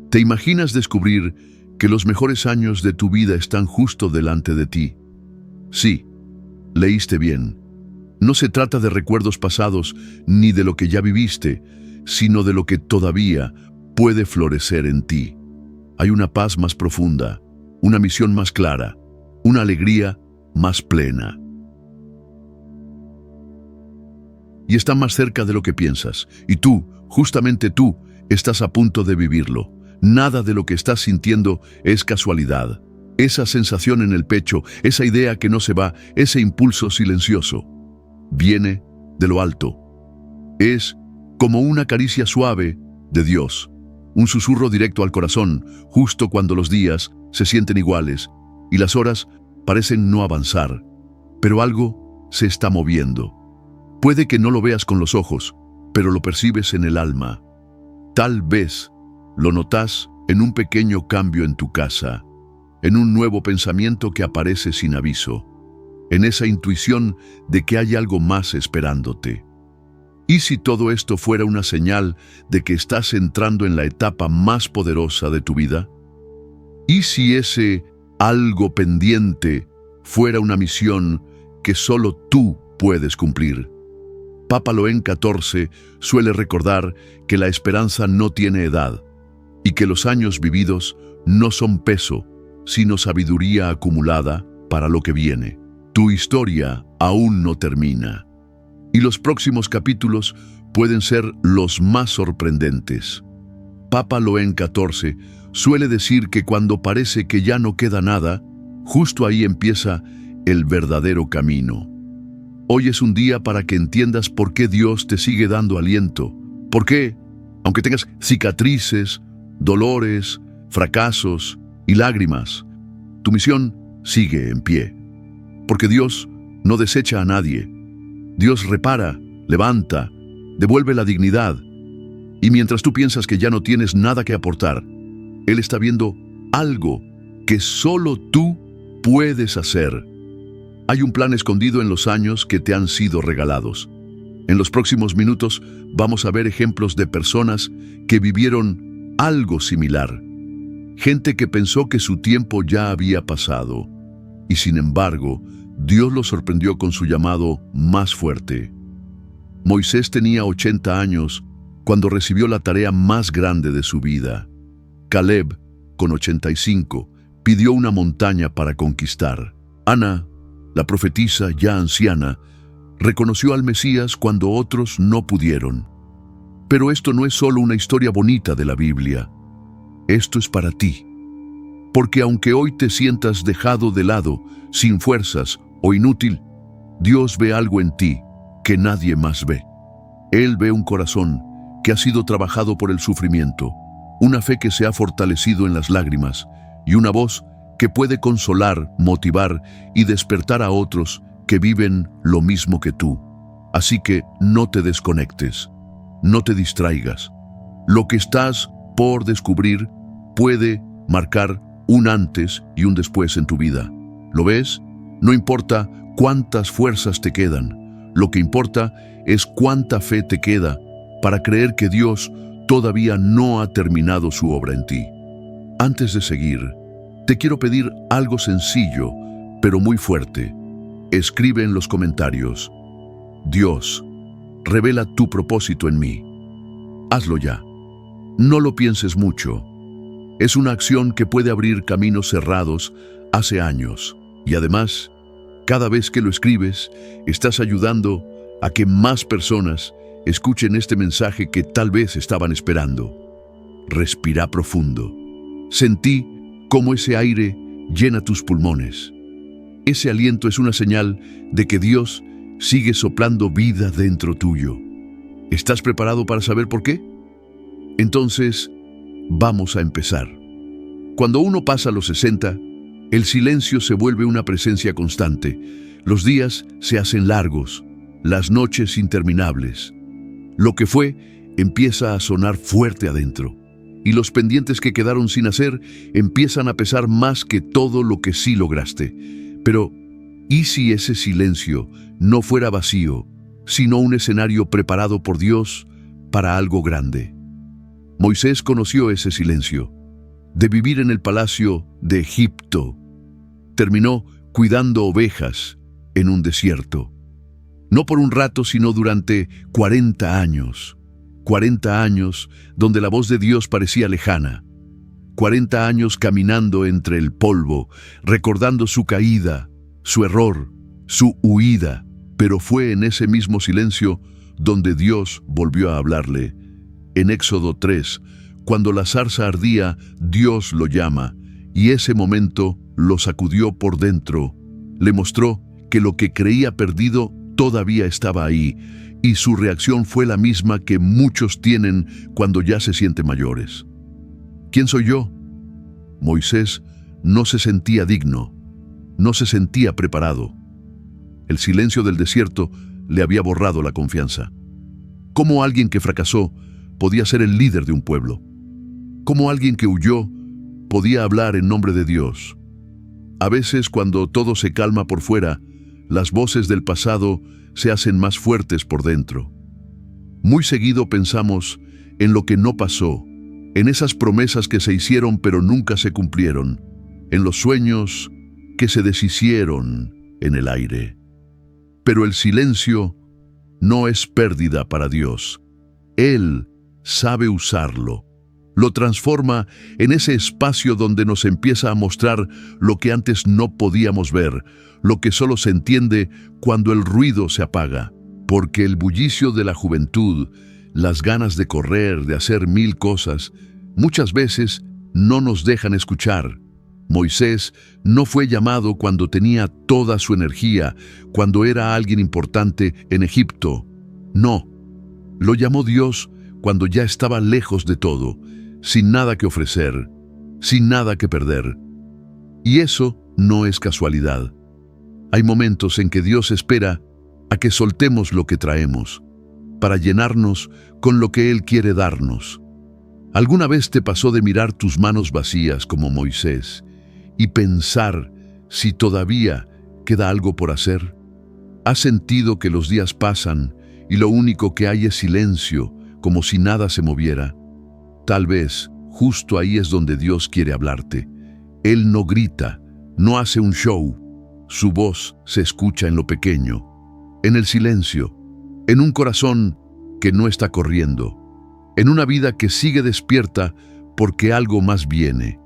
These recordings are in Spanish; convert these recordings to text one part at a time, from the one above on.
¿Te imaginas descubrir que los mejores años de tu vida están justo delante de ti? Sí, leíste bien. No se trata de recuerdos pasados ni de lo que ya viviste, sino de lo que todavía puede florecer en ti. Hay una paz más profunda, una misión más clara, una alegría más plena. Y está más cerca de lo que piensas. Y tú, justamente tú, estás a punto de vivirlo. Nada de lo que estás sintiendo es casualidad. Esa sensación en el pecho, esa idea que no se va, ese impulso silencioso, viene de lo alto. Es como una caricia suave de Dios, un susurro directo al corazón, justo cuando los días se sienten iguales y las horas parecen no avanzar, pero algo se está moviendo. Puede que no lo veas con los ojos, pero lo percibes en el alma. Tal vez lo notas en un pequeño cambio en tu casa, en un nuevo pensamiento que aparece sin aviso, en esa intuición de que hay algo más esperándote. ¿Y si todo esto fuera una señal de que estás entrando en la etapa más poderosa de tu vida? ¿Y si ese algo pendiente fuera una misión que solo tú puedes cumplir? Papa León XIV suele recordar que la esperanza no tiene edad y que los años vividos no son peso, sino sabiduría acumulada para lo que viene. Tu historia aún no termina y los próximos capítulos pueden ser los más sorprendentes. Papa León XIV suele decir que cuando parece que ya no queda nada, justo ahí empieza el verdadero camino. Hoy es un día para que entiendas por qué Dios te sigue dando aliento. ¿Por qué? Aunque tengas cicatrices, dolores, fracasos y lágrimas, tu misión sigue en pie. Porque Dios no desecha a nadie. Dios repara, levanta, devuelve la dignidad. Y mientras tú piensas que ya no tienes nada que aportar, Él está viendo algo que solo tú puedes hacer. Hay un plan escondido en los años que te han sido regalados. En los próximos minutos vamos a ver ejemplos de personas que vivieron algo similar. Gente que pensó que su tiempo ya había pasado. Y sin embargo, Dios los sorprendió con su llamado más fuerte. Moisés tenía 80 años cuando recibió la tarea más grande de su vida. Caleb, con 85, pidió una montaña para conquistar. Ana, la profetisa ya anciana, reconoció al Mesías cuando otros no pudieron. Pero esto no es solo una historia bonita de la Biblia. Esto es para ti. Porque aunque hoy te sientas dejado de lado, sin fuerzas o inútil, Dios ve algo en ti que nadie más ve. Él ve un corazón que ha sido trabajado por el sufrimiento, una fe que se ha fortalecido en las lágrimas y una voz que puede consolar, motivar y despertar a otros que viven lo mismo que tú. Así que no te desconectes, no te distraigas. Lo que estás por descubrir puede marcar un antes y un después en tu vida. ¿Lo ves? No importa cuántas fuerzas te quedan, lo que importa es cuánta fe te queda para creer que Dios todavía no ha terminado su obra en ti. Antes de seguir, te quiero pedir algo sencillo, pero muy fuerte. Escribe en los comentarios: Dios, revela tu propósito en mí. Hazlo ya. No lo pienses mucho. Es una acción que puede abrir caminos cerrados hace años. Y además, cada vez que lo escribes, estás ayudando a que más personas escuchen este mensaje que tal vez estaban esperando. Respira profundo. Sentí cómo ese aire llena tus pulmones. Ese aliento es una señal de que Dios sigue soplando vida dentro tuyo. ¿Estás preparado para saber por qué? Entonces, vamos a empezar. Cuando uno pasa los 60, el silencio se vuelve una presencia constante. Los días se hacen largos, las noches interminables. Lo que fue empieza a sonar fuerte adentro. Y los pendientes que quedaron sin hacer empiezan a pesar más que todo lo que sí lograste. Pero, ¿y si ese silencio no fuera vacío, sino un escenario preparado por Dios para algo grande? Moisés conoció ese silencio. de vivir en el palacio de Egipto. Terminó cuidando ovejas en un desierto. No por un rato, sino durante 40 años. 40 años donde la voz de Dios parecía lejana. 40 años caminando entre el polvo, recordando su caída, su error, su huida. Pero fue en ese mismo silencio donde Dios volvió a hablarle. En Éxodo 3, cuando la zarza ardía, Dios lo llama, y ese momento lo sacudió por dentro. Le mostró que lo que creía perdido todavía estaba ahí, y su reacción fue la misma que muchos tienen cuando ya se sienten mayores. ¿Quién soy yo? Moisés no se sentía digno, no se sentía preparado. El silencio del desierto le había borrado la confianza. ¿Cómo alguien que fracasó podía ser el líder de un pueblo? ¿Cómo alguien que huyó podía hablar en nombre de Dios? A veces, cuando todo se calma por fuera, las voces del pasado se hacen más fuertes por dentro. Muy seguido pensamos en lo que no pasó, en esas promesas que se hicieron pero nunca se cumplieron, en los sueños que se deshicieron en el aire. Pero el silencio no es pérdida para Dios. Él sabe usarlo. Lo transforma en ese espacio donde nos empieza a mostrar lo que antes no podíamos ver, lo que solo se entiende cuando el ruido se apaga. Porque el bullicio de la juventud, las ganas de correr, de hacer mil cosas, muchas veces no nos dejan escuchar. Moisés no fue llamado cuando tenía toda su energía, cuando era alguien importante en Egipto. No, lo llamó Dios cuando ya estaba lejos de todo, sin nada que ofrecer, sin nada que perder. Y eso no es casualidad. Hay momentos en que Dios espera a que soltemos lo que traemos, para llenarnos con lo que Él quiere darnos. ¿Alguna vez te pasó de mirar tus manos vacías como Moisés y pensar si todavía queda algo por hacer? ¿Has sentido que los días pasan y lo único que hay es silencio, como si nada se moviera? Tal vez justo ahí es donde Dios quiere hablarte. Él no grita, no hace un show. Su voz se escucha en lo pequeño, en el silencio, en un corazón que no está corriendo, en una vida que sigue despierta porque algo más viene.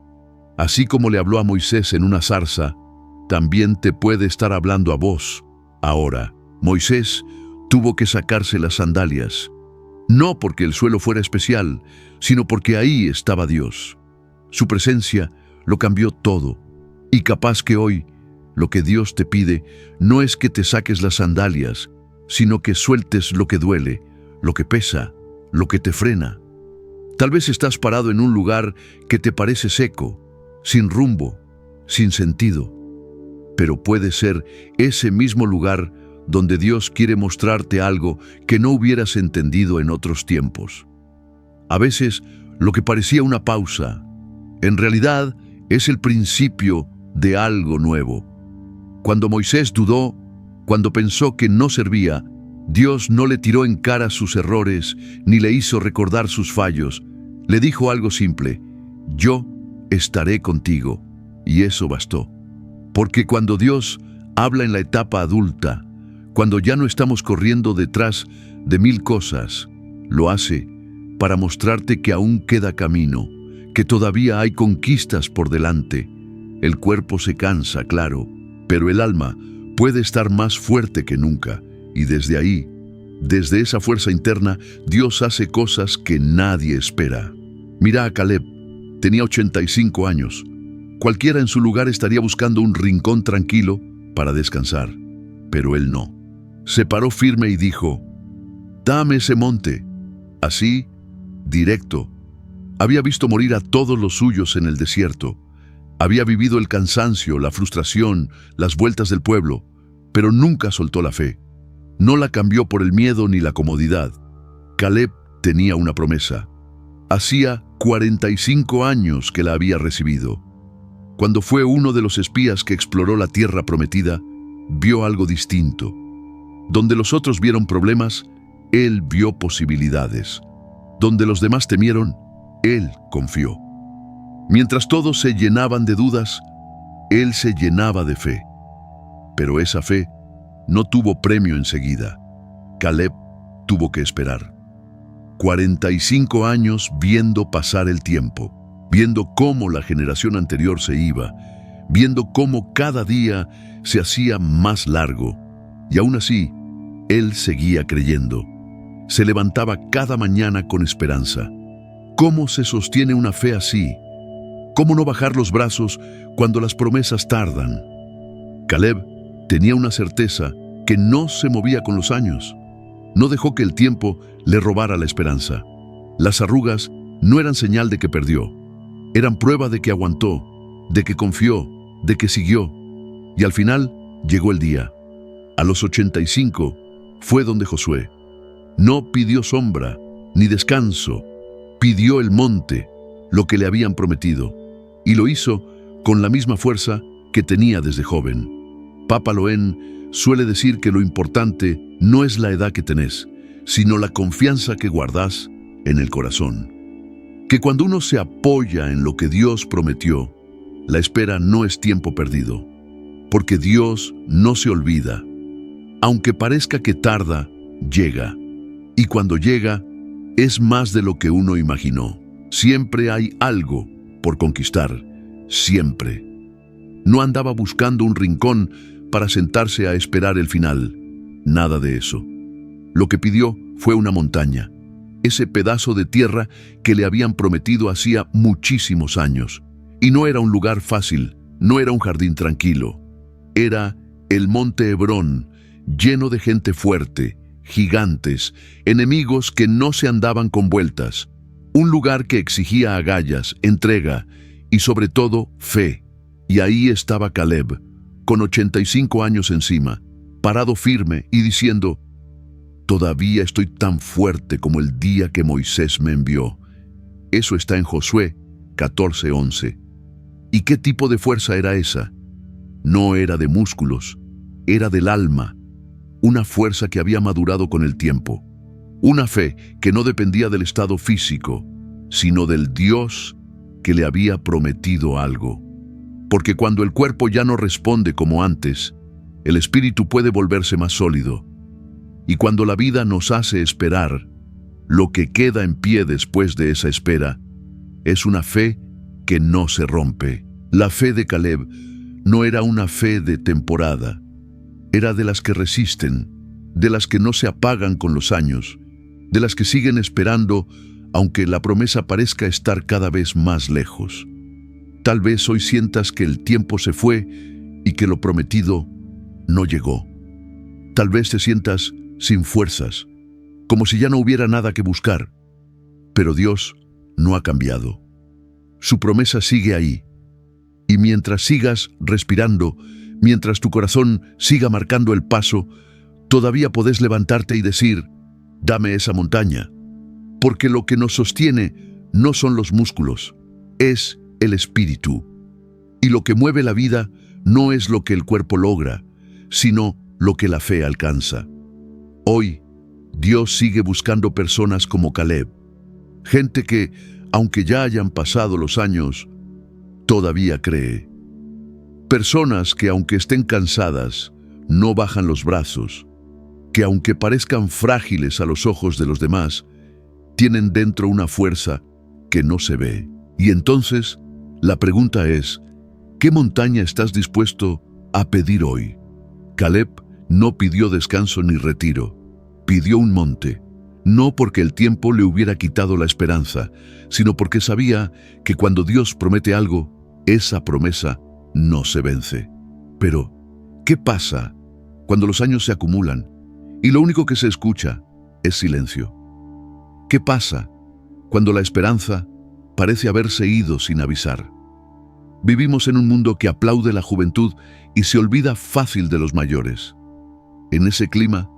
Así como le habló a Moisés en una zarza, también te puede estar hablando a vos. Ahora, Moisés tuvo que sacarse las sandalias, no porque el suelo fuera especial, sino porque ahí estaba Dios. Su presencia lo cambió todo, y capaz que hoy lo que Dios te pide no es que te saques las sandalias, sino que sueltes lo que duele, lo que pesa, lo que te frena. Tal vez estás parado en un lugar que te parece seco, sin rumbo, sin sentido. Pero puede ser ese mismo lugar donde Dios quiere mostrarte algo que no hubieras entendido en otros tiempos. A veces, lo que parecía una pausa, en realidad es el principio de algo nuevo. Cuando Moisés dudó, cuando pensó que no servía, Dios no le tiró en cara sus errores, ni le hizo recordar sus fallos. Le dijo algo simple: yo estaré contigo. Y eso bastó. Porque cuando Dios habla en la etapa adulta, cuando ya no estamos corriendo detrás de mil cosas, lo hace para mostrarte que aún queda camino, que todavía hay conquistas por delante. El cuerpo se cansa, claro, pero el alma puede estar más fuerte que nunca. Y desde ahí, desde esa fuerza interna, Dios hace cosas que nadie espera. Mira a Caleb, tenía 85 años. Cualquiera en su lugar estaría buscando un rincón tranquilo para descansar, pero él no. Se paró firme y dijo: dame ese monte. Así, directo. Había visto morir a todos los suyos en el desierto. Había vivido el cansancio, la frustración, las vueltas del pueblo, pero nunca soltó la fe. No la cambió por el miedo ni la comodidad. Caleb tenía una promesa. Hacía 45 años que la había recibido. Cuando fue uno de los espías que exploró la tierra prometida, vio algo distinto. Donde los otros vieron problemas, él vio posibilidades. Donde los demás temieron, él confió. Mientras todos se llenaban de dudas, él se llenaba de fe. Pero esa fe no tuvo premio enseguida. Caleb tuvo que esperar. 45 años viendo pasar el tiempo, viendo cómo la generación anterior se iba, viendo cómo cada día se hacía más largo. Y aún así, él seguía creyendo. Se levantaba cada mañana con esperanza. ¿Cómo se sostiene una fe así? ¿Cómo no bajar los brazos cuando las promesas tardan? Caleb tenía una certeza que no se movía con los años. No dejó que el tiempo le robara la esperanza. Las arrugas no eran señal de que perdió. Eran prueba de que aguantó, de que confió, de que siguió. Y al final llegó el día. A los 85 fue donde Josué. No pidió sombra ni descanso. Pidió el monte, lo que le habían prometido. Y lo hizo con la misma fuerza que tenía desde joven. Papa Loen suele decir que lo importante no es la edad que tenés, sino la confianza que guardás en el corazón. Que cuando uno se apoya en lo que Dios prometió, la espera no es tiempo perdido, porque Dios no se olvida. Aunque parezca que tarda, llega. Y cuando llega, es más de lo que uno imaginó. Siempre hay algo por conquistar, siempre. No andaba buscando un rincón para sentarse a esperar el final. Nada de eso. Lo que pidió fue una montaña, ese pedazo de tierra que le habían prometido hacía muchísimos años. Y no era un lugar fácil, no era un jardín tranquilo. Era el monte Hebrón, lleno de gente fuerte, gigantes, enemigos que no se andaban con vueltas. Un lugar que exigía agallas, entrega y sobre todo fe. Y ahí estaba Caleb, con 85 años encima, parado firme y diciendo: «Todavía estoy tan fuerte como el día que Moisés me envió». Eso está en Josué 14:11. ¿Y qué tipo de fuerza era esa? No era de músculos, era del alma, una fuerza que había madurado con el tiempo, una fe que no dependía del estado físico, sino del Dios que le había prometido algo. Porque cuando el cuerpo ya no responde como antes, el espíritu puede volverse más sólido. Y cuando la vida nos hace esperar, lo que queda en pie después de esa espera es una fe que no se rompe. La fe de Caleb no era una fe de temporada, era de las que resisten, de las que no se apagan con los años, de las que siguen esperando aunque la promesa parezca estar cada vez más lejos. Tal vez hoy sientas que el tiempo se fue y que lo prometido no llegó. Tal vez te sientas sin fuerzas, como si ya no hubiera nada que buscar. Pero Dios no ha cambiado. Su promesa sigue ahí. Y mientras sigas respirando, mientras tu corazón siga marcando el paso, todavía podés levantarte y decir: «Dame esa montaña». Porque lo que nos sostiene no son los músculos, es el espíritu. Y lo que mueve la vida no es lo que el cuerpo logra, sino lo que la fe alcanza. Hoy, Dios sigue buscando personas como Caleb, gente que, aunque ya hayan pasado los años, todavía cree. Personas que, aunque estén cansadas, no bajan los brazos, que aunque parezcan frágiles a los ojos de los demás, tienen dentro una fuerza que no se ve. Y entonces, la pregunta es: ¿qué montaña estás dispuesto a pedir hoy? Caleb no pidió descanso ni retiro, pidió un monte, no porque el tiempo le hubiera quitado la esperanza, sino porque sabía que cuando Dios promete algo, esa promesa no se vence. Pero, ¿qué pasa cuando los años se acumulan y lo único que se escucha es silencio? ¿Qué pasa cuando la esperanza parece haberse ido sin avisar? Vivimos en un mundo que aplaude la juventud y se olvida fácil de los mayores. En ese clima,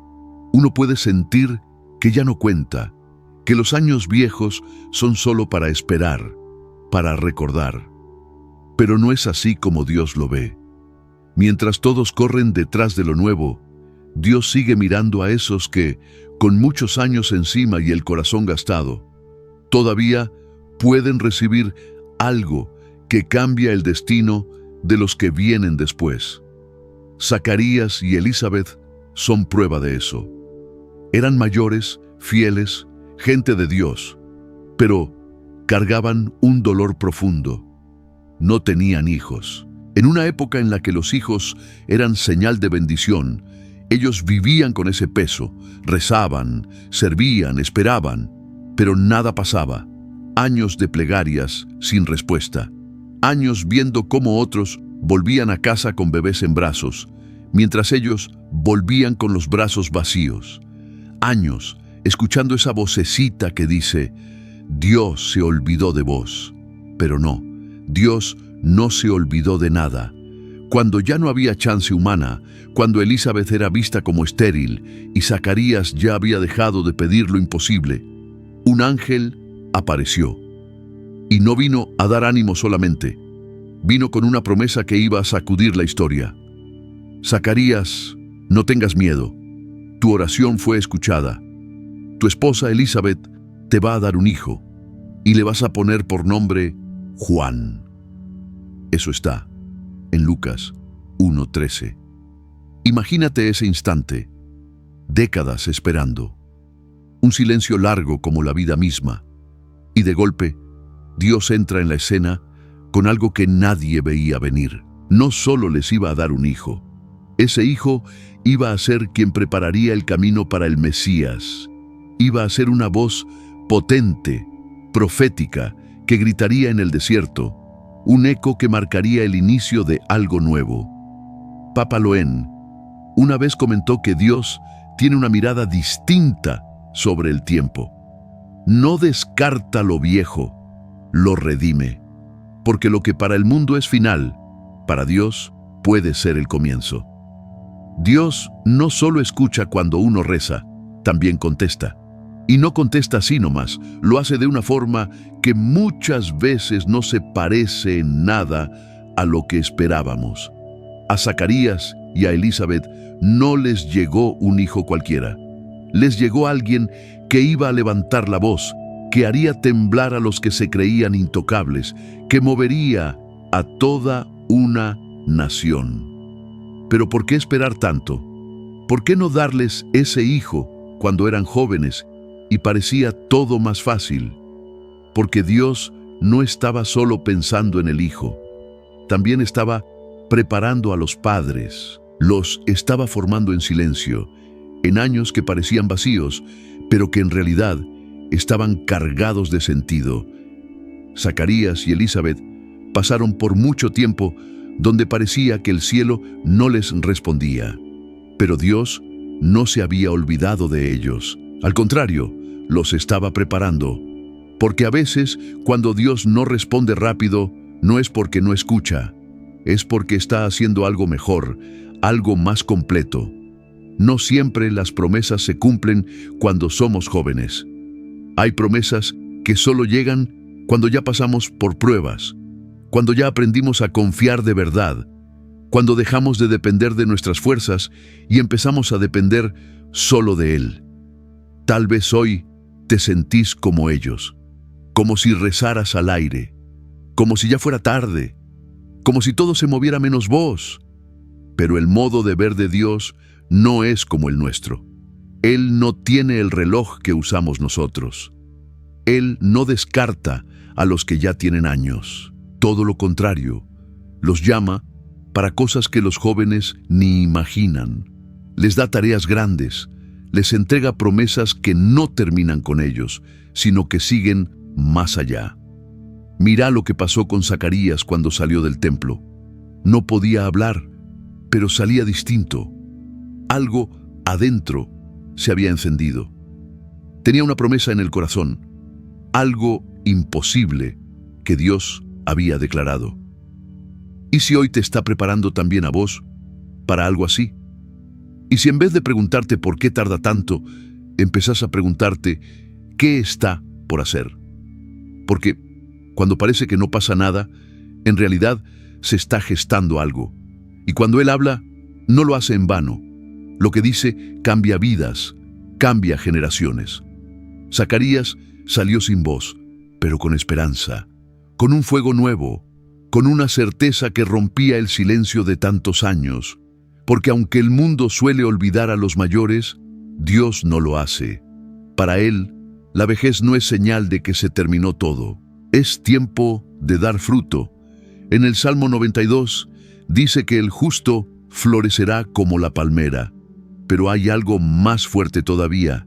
uno puede sentir que ya no cuenta, que los años viejos son solo para esperar, para recordar. Pero no es así como Dios lo ve. Mientras todos corren detrás de lo nuevo, Dios sigue mirando a esos que, con muchos años encima y el corazón gastado, todavía pueden recibir algo que cambia el destino de los que vienen después. Zacarías y Elizabeth son prueba de eso. Eran mayores, fieles, gente de Dios, pero cargaban un dolor profundo. No tenían hijos. En una época en la que los hijos eran señal de bendición, ellos vivían con ese peso, rezaban, servían, esperaban, pero nada pasaba. Años de plegarias sin respuesta. Años viendo cómo otros volvían a casa con bebés en brazos, mientras ellos volvían con los brazos vacíos. Años escuchando esa vocecita que dice: Dios se olvidó de vos. Pero no, Dios no se olvidó de nada. Cuando ya no había chance humana, cuando Elizabeth era vista como estéril y Zacarías ya había dejado de pedir lo imposible, un ángel apareció. Y no vino a dar ánimo solamente, vino con una promesa que iba a sacudir la historia. Zacarías, no tengas miedo, tu oración fue escuchada. Tu esposa Elizabeth te va a dar un hijo y le vas a poner por nombre Juan. Eso está en Lucas 1:13. Imagínate ese instante, décadas esperando, un silencio largo como la vida misma, y de golpe, Dios entra en la escena con algo que nadie veía venir. No solo les iba a dar un hijo, ese hijo iba a ser quien prepararía el camino para el Mesías. Iba a ser una voz potente, profética, que gritaría en el desierto, un eco que marcaría el inicio de algo nuevo. Papa Loen una vez comentó que Dios tiene una mirada distinta sobre el tiempo. No descarta lo viejo, lo redime, porque lo que para el mundo es final, para Dios puede ser el comienzo. Dios no solo escucha cuando uno reza, también contesta. Y no contesta así nomás, lo hace de una forma que muchas veces no se parece en nada a lo que esperábamos. A Zacarías y a Elizabeth no les llegó un hijo cualquiera. Les llegó alguien que iba a levantar la voz, que haría temblar a los que se creían intocables, que movería a toda una nación. Pero ¿por qué esperar tanto? ¿Por qué no darles ese hijo cuando eran jóvenes y parecía todo más fácil? Porque Dios no estaba solo pensando en el hijo, también estaba preparando a los padres. Los estaba formando en silencio, en años que parecían vacíos, pero que en realidad estaban cargados de sentido. Zacarías y Elizabeth pasaron por mucho tiempo donde parecía que el cielo no les respondía. Pero Dios no se había olvidado de ellos. Al contrario, los estaba preparando. Porque a veces, cuando Dios no responde rápido, no es porque no escucha, es porque está haciendo algo mejor, algo más completo. No siempre las promesas se cumplen cuando somos jóvenes. Hay promesas que solo llegan cuando ya pasamos por pruebas, cuando ya aprendimos a confiar de verdad, cuando dejamos de depender de nuestras fuerzas y empezamos a depender solo de Él. Tal vez hoy te sentís como ellos, como si rezaras al aire, como si ya fuera tarde, como si todo se moviera menos vos. Pero el modo de ver de Dios no es como el nuestro. Él no tiene el reloj que usamos nosotros. Él no descarta a los que ya tienen años. Todo lo contrario, los llama para cosas que los jóvenes ni imaginan. Les da tareas grandes, les entrega promesas que no terminan con ellos, sino que siguen más allá. Mira lo que pasó con Zacarías cuando salió del templo. No podía hablar, pero salía distinto. Algo adentro se había encendido. Tenía una promesa en el corazón, algo imposible que Dios había declarado. ¿Y si hoy te está preparando también a vos para algo así? ¿Y si en vez de preguntarte por qué tarda tanto, empezás a preguntarte qué está por hacer? Porque cuando parece que no pasa nada, en realidad se está gestando algo. Y cuando Él habla, no lo hace en vano. Lo que dice cambia vidas, cambia generaciones. Zacarías salió sin voz, pero con esperanza, con un fuego nuevo, con una certeza que rompía el silencio de tantos años, porque aunque el mundo suele olvidar a los mayores, Dios no lo hace. Para Él, la vejez no es señal de que se terminó todo. Es tiempo de dar fruto. En el Salmo 92 dice que el justo florecerá como la palmera. Pero hay algo más fuerte todavía.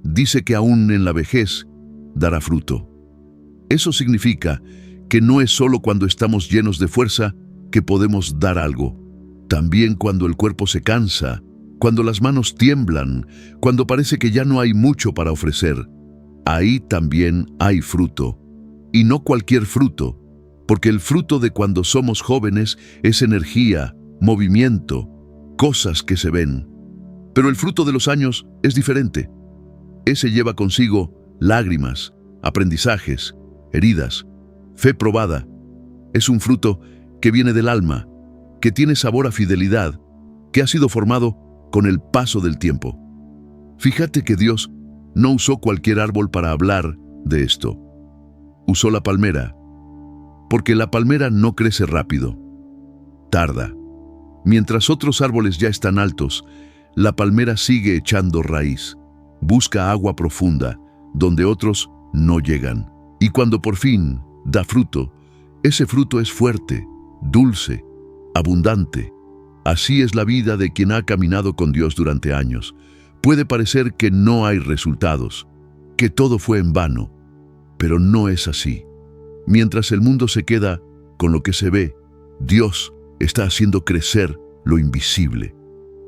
Dice que aún en la vejez dará fruto. Eso significa que no es solo cuando estamos llenos de fuerza que podemos dar algo. También cuando el cuerpo se cansa, cuando las manos tiemblan, cuando parece que ya no hay mucho para ofrecer, ahí también hay fruto. Y no cualquier fruto, porque el fruto de cuando somos jóvenes es energía, movimiento, cosas que se ven. Pero el fruto de los años es diferente. Ese lleva consigo lágrimas, aprendizajes, heridas, fe probada. Es un fruto que viene del alma, que tiene sabor a fidelidad, que ha sido formado con el paso del tiempo. Fíjate que Dios no usó cualquier árbol para hablar de esto. Usó la palmera, porque la palmera no crece rápido. Tarda. Mientras otros árboles ya están altos, la palmera sigue echando raíz. Busca agua profunda, donde otros no llegan. Y cuando por fin da fruto, ese fruto es fuerte, dulce, abundante. Así es la vida de quien ha caminado con Dios durante años. Puede parecer que no hay resultados, que todo fue en vano, pero no es así. Mientras el mundo se queda con lo que se ve, Dios está haciendo crecer lo invisible.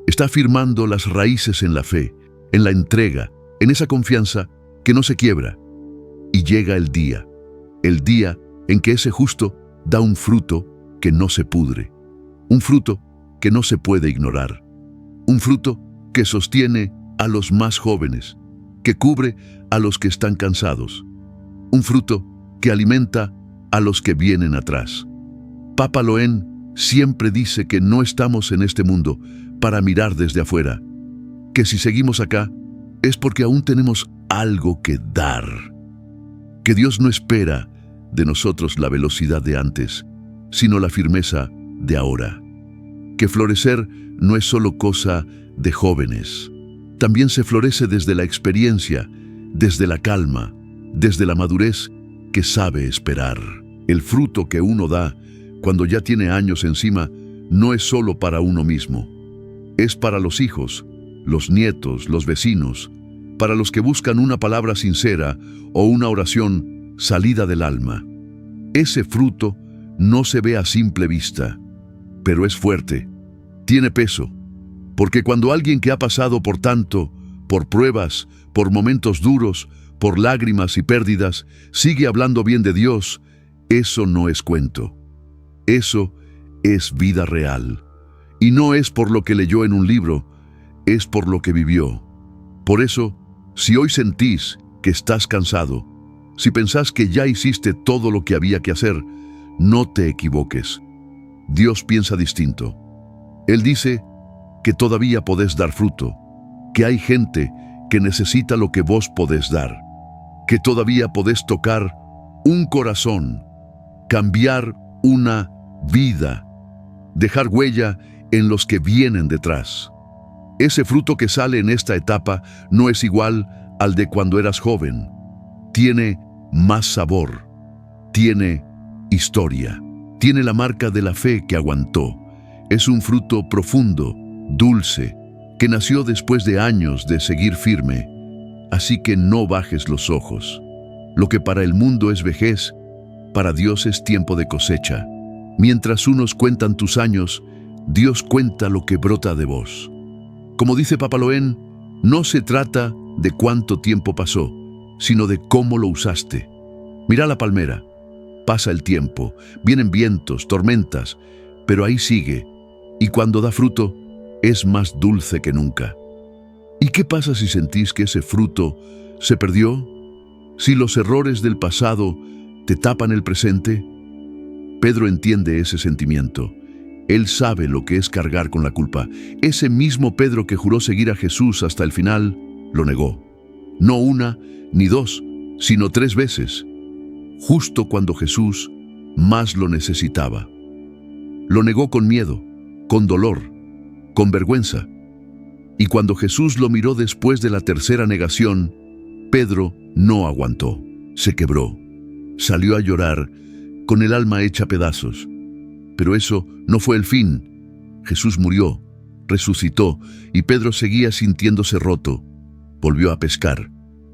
Está firmando las raíces en la fe, en la entrega, en esa confianza que no se quiebra. Y llega el día en que ese justo da un fruto que no se pudre, un fruto que no se puede ignorar, un fruto que sostiene a los más jóvenes, que cubre a los que están cansados, un fruto que alimenta a los que vienen atrás. Papa Loen siempre dice que no estamos en este mundo para mirar desde afuera, que si seguimos acá es porque aún tenemos algo que dar, que Dios no espera de nosotros la velocidad de antes, sino la firmeza de ahora, que florecer no es solo cosa de jóvenes, también se florece desde la experiencia, desde la calma, desde la madurez que sabe esperar. El fruto que uno da cuando ya tiene años encima no es solo para uno mismo, es para los hijos, los nietos, los vecinos, para los que buscan una palabra sincera o una oración salida del alma. Ese fruto no se ve a simple vista, pero es fuerte, tiene peso, porque cuando alguien que ha pasado por tanto, por pruebas, por momentos duros, por lágrimas y pérdidas, sigue hablando bien de Dios, eso no es cuento. Eso es vida real. Y no es por lo que leyó en un libro, es por lo que vivió. Por eso, si hoy sentís que estás cansado, si pensás que ya hiciste todo lo que había que hacer, no te equivoques. Dios piensa distinto. Él dice que todavía podés dar fruto, que hay gente que necesita lo que vos podés dar, que todavía podés tocar un corazón, cambiar una vida, dejar huella en los que vienen detrás. Ese fruto que sale en esta etapa no es igual al de cuando eras joven. Tiene más sabor, tiene historia, tiene la marca de la fe que aguantó. Es un fruto profundo, dulce, que nació después de años de seguir firme. Así que no bajes los ojos. Lo que para el mundo es vejez, para Dios es tiempo de cosecha. Mientras unos cuentan tus años, Dios cuenta lo que brota de vos. Como dice Papa Loen, no se trata de cuánto tiempo pasó, sino de cómo lo usaste. Mira la palmera. Pasa el tiempo, vienen vientos, tormentas, pero ahí sigue, y cuando da fruto, es más dulce que nunca. ¿Y qué pasa si sentís que ese fruto se perdió? Si los errores del pasado te tapan el presente. Pedro entiende ese sentimiento. Él sabe lo que es cargar con la culpa. Ese mismo Pedro que juró seguir a Jesús hasta el final, lo negó. No una ni dos, sino 3 veces. Justo cuando Jesús más lo necesitaba. Lo negó con miedo, con dolor, con vergüenza. Y cuando Jesús lo miró después de la tercera negación, Pedro no aguantó, se quebró, salió a llorar con el alma hecha pedazos. Pero eso no fue el fin. Jesús murió, resucitó y Pedro seguía sintiéndose roto. Volvió a pescar,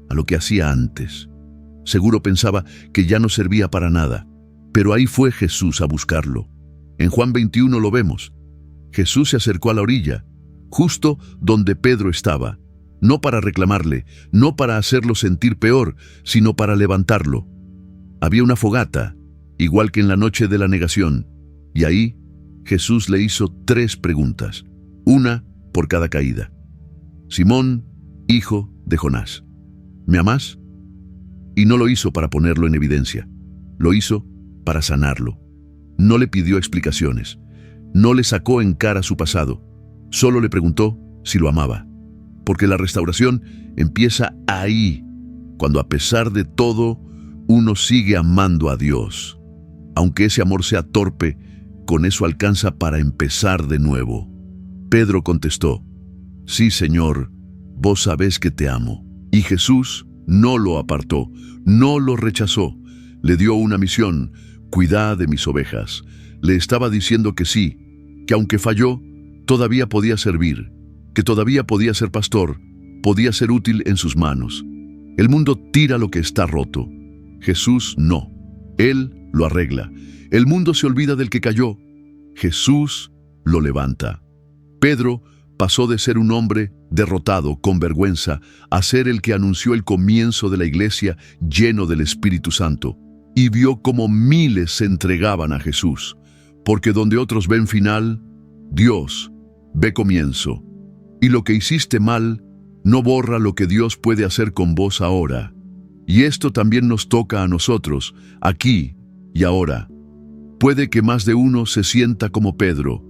a lo que hacía antes. Seguro pensaba que ya no servía para nada, pero ahí fue Jesús a buscarlo. En Juan 21 lo vemos. Jesús se acercó a la orilla, justo donde Pedro estaba, no para reclamarle, no para hacerlo sentir peor, sino para levantarlo. Había una fogata, igual que en la noche de la negación, y ahí Jesús le hizo 3 preguntas, una por cada caída. Simón, hijo de Jonás, ¿me amás? Y no lo hizo para ponerlo en evidencia, lo hizo para sanarlo. No le pidió explicaciones, no le sacó en cara su pasado, solo le preguntó si lo amaba. Porque la restauración empieza ahí, cuando a pesar de todo, uno sigue amando a Dios. Aunque ese amor sea torpe, con eso alcanza para empezar de nuevo. Pedro contestó, sí, Señor, vos sabés que te amo. Y Jesús no lo apartó, no lo rechazó. Le dio una misión, cuidá de mis ovejas. Le estaba diciendo que sí, que aunque falló, todavía podía servir, que todavía podía ser pastor, podía ser útil en sus manos. El mundo tira lo que está roto. Jesús no. Él lo arregla. El mundo se olvida del que cayó. Jesús lo levanta. Pedro pasó de ser un hombre derrotado, con vergüenza, a ser el que anunció el comienzo de la iglesia lleno del Espíritu Santo. Y vio cómo miles se entregaban a Jesús. Porque donde otros ven final, Dios ve comienzo. Y lo que hiciste mal no borra lo que Dios puede hacer con vos ahora. Y esto también nos toca a nosotros, aquí y ahora. Puede que más de uno se sienta como Pedro.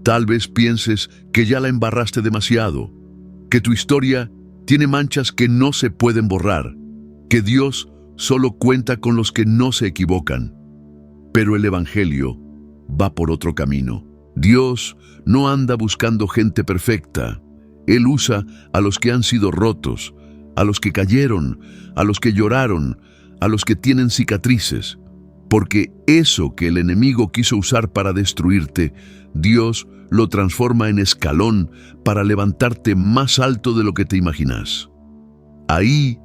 Tal vez pienses que ya la embarraste demasiado, que tu historia tiene manchas que no se pueden borrar, que Dios solo cuenta con los que no se equivocan. Pero el Evangelio va por otro camino. Dios no anda buscando gente perfecta. Él usa a los que han sido rotos, a los que cayeron, a los que lloraron, a los que tienen cicatrices. Porque eso que el enemigo quiso usar para destruirte, Dios lo transforma en escalón para levantarte más alto de lo que te imaginas. Ahí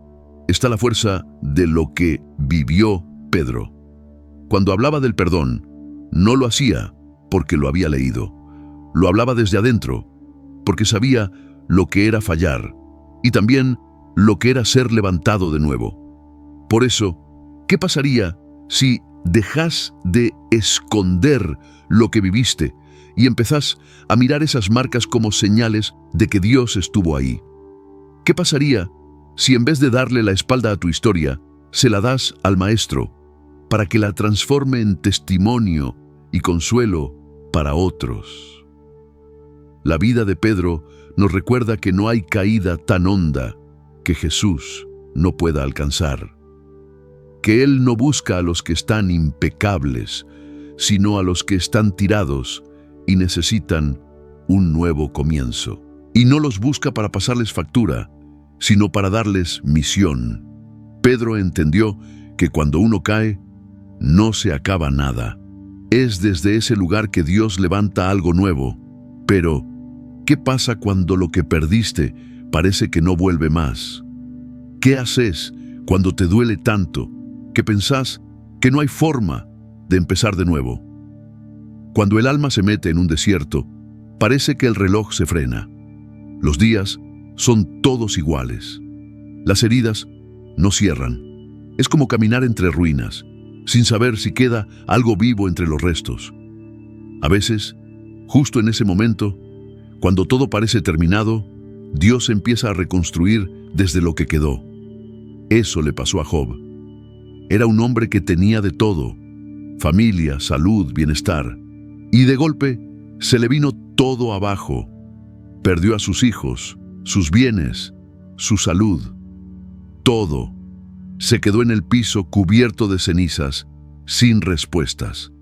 está la fuerza de lo que vivió Pedro. Cuando hablaba del perdón, no lo hacía porque lo había leído. Lo hablaba desde adentro, porque sabía lo que era fallar y también lo que era ser levantado de nuevo. Por eso, ¿qué pasaría si dejás de esconder lo que viviste y empezás a mirar esas marcas como señales de que Dios estuvo ahí? ¿Qué pasaría si en vez de darle la espalda a tu historia, se la das al Maestro para que la transforme en testimonio y consuelo para otros? La vida de Pedro nos recuerda que no hay caída tan honda que Jesús no pueda alcanzar. Que Él no busca a los que están impecables, sino a los que están tirados y necesitan un nuevo comienzo. Y no los busca para pasarles factura, sino para darles misión. Pedro entendió que cuando uno cae, no se acaba nada. Es desde ese lugar que Dios levanta algo nuevo. Pero, ¿qué pasa cuando lo que perdiste parece que no vuelve más? ¿Qué haces cuando te duele tanto que pensás que no hay forma de empezar de nuevo? Cuando el alma se mete en un desierto, parece que el reloj se frena. Los días son todos iguales. Las heridas no cierran. Es como caminar entre ruinas, sin saber si queda algo vivo entre los restos. A veces, justo en ese momento, cuando todo parece terminado, Dios empieza a reconstruir desde lo que quedó. Eso le pasó a Job. Era un hombre que tenía de todo: familia, salud, bienestar. Y de golpe se le vino todo abajo. Perdió a sus hijos, sus bienes, su salud. Todo. Se quedó en el piso cubierto de cenizas sin respuestas.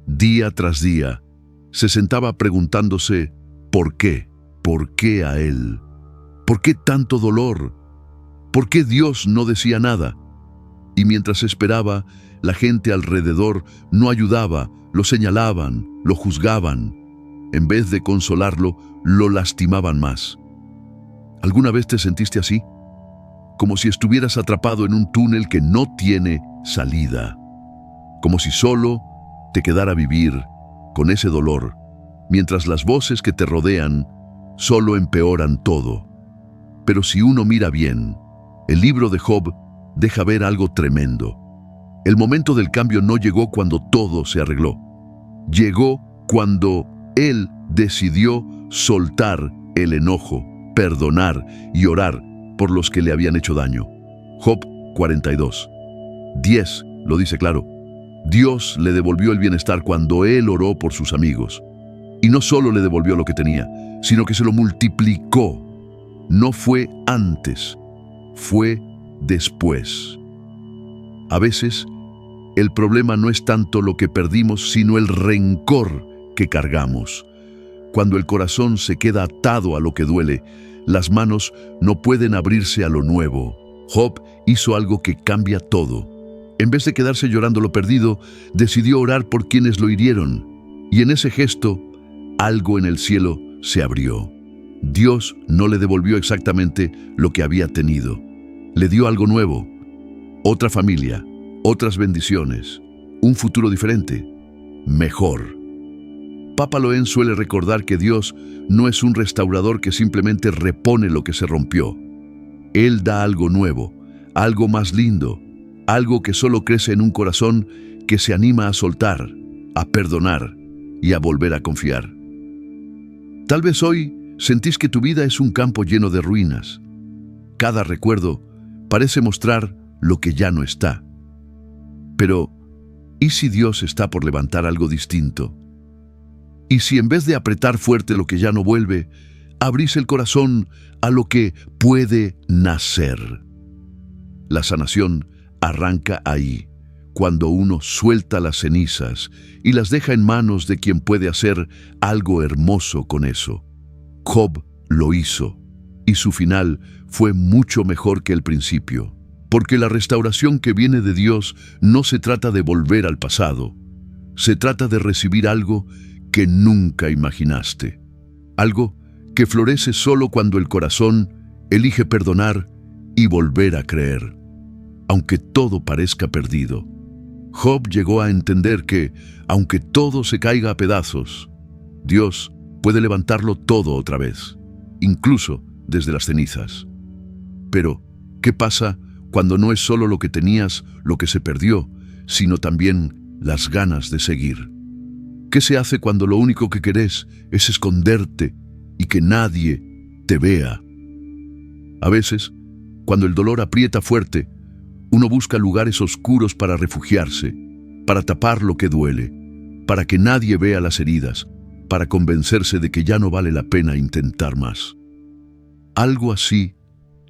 Día tras día, se sentaba preguntándose ¿por qué? ¿Por qué a él? ¿Por qué tanto dolor? ¿Por qué Dios no decía nada? Y mientras esperaba, la gente alrededor no ayudaba, lo señalaban, lo juzgaban. En vez de consolarlo, lo lastimaban más. ¿Alguna vez te sentiste así? Como si estuvieras atrapado en un túnel que no tiene salida. Como si solo te quedara vivir con ese dolor, mientras las voces que te rodean solo empeoran todo. Pero si uno mira bien, el libro de Job deja ver algo tremendo. El momento del cambio no llegó cuando todo se arregló. Llegó cuando él decidió soltar el enojo, perdonar y orar por los que le habían hecho daño. Job 42:10 lo dice claro. Dios le devolvió el bienestar cuando él oró por sus amigos. Y no solo le devolvió lo que tenía, sino que se lo multiplicó. No fue antes, fue después. A veces, el problema no es tanto lo que perdimos, sino el rencor que cargamos. Cuando el corazón se queda atado a lo que duele, las manos no pueden abrirse a lo nuevo. Job hizo algo que cambia todo. En vez de quedarse llorando lo perdido, decidió orar por quienes lo hirieron. Y en ese gesto, algo en el cielo se abrió. Dios no le devolvió exactamente lo que había tenido. Le dio algo nuevo, otra familia, otras bendiciones, un futuro diferente, mejor. Papa Loen suele recordar que Dios no es un restaurador que simplemente repone lo que se rompió. Él da algo nuevo, algo más lindo, algo que solo crece en un corazón que se anima a soltar, a perdonar y a volver a confiar. Tal vez hoy sentís que tu vida es un campo lleno de ruinas. Cada recuerdo parece mostrar lo que ya no está. Pero, ¿y si Dios está por levantar algo distinto? ¿Y si en vez de apretar fuerte lo que ya no vuelve, abrís el corazón a lo que puede nacer? La sanación arranca ahí, cuando uno suelta las cenizas y las deja en manos de quien puede hacer algo hermoso con eso. Job lo hizo, y su final fue mucho mejor que el principio, porque la restauración que viene de Dios no se trata de volver al pasado, se trata de recibir algo que nunca imaginaste, algo que florece solo cuando el corazón elige perdonar y volver a creer, aunque todo parezca perdido. Job llegó a entender que, aunque todo se caiga a pedazos, Dios puede levantarlo todo otra vez, incluso desde las cenizas. Pero, ¿qué pasa cuando no es solo lo que tenías lo que se perdió, sino también las ganas de seguir? ¿Qué se hace cuando lo único que querés es esconderte y que nadie te vea? A veces, cuando el dolor aprieta fuerte, uno busca lugares oscuros para refugiarse, para tapar lo que duele, para que nadie vea las heridas, para convencerse de que ya no vale la pena intentar más. Algo así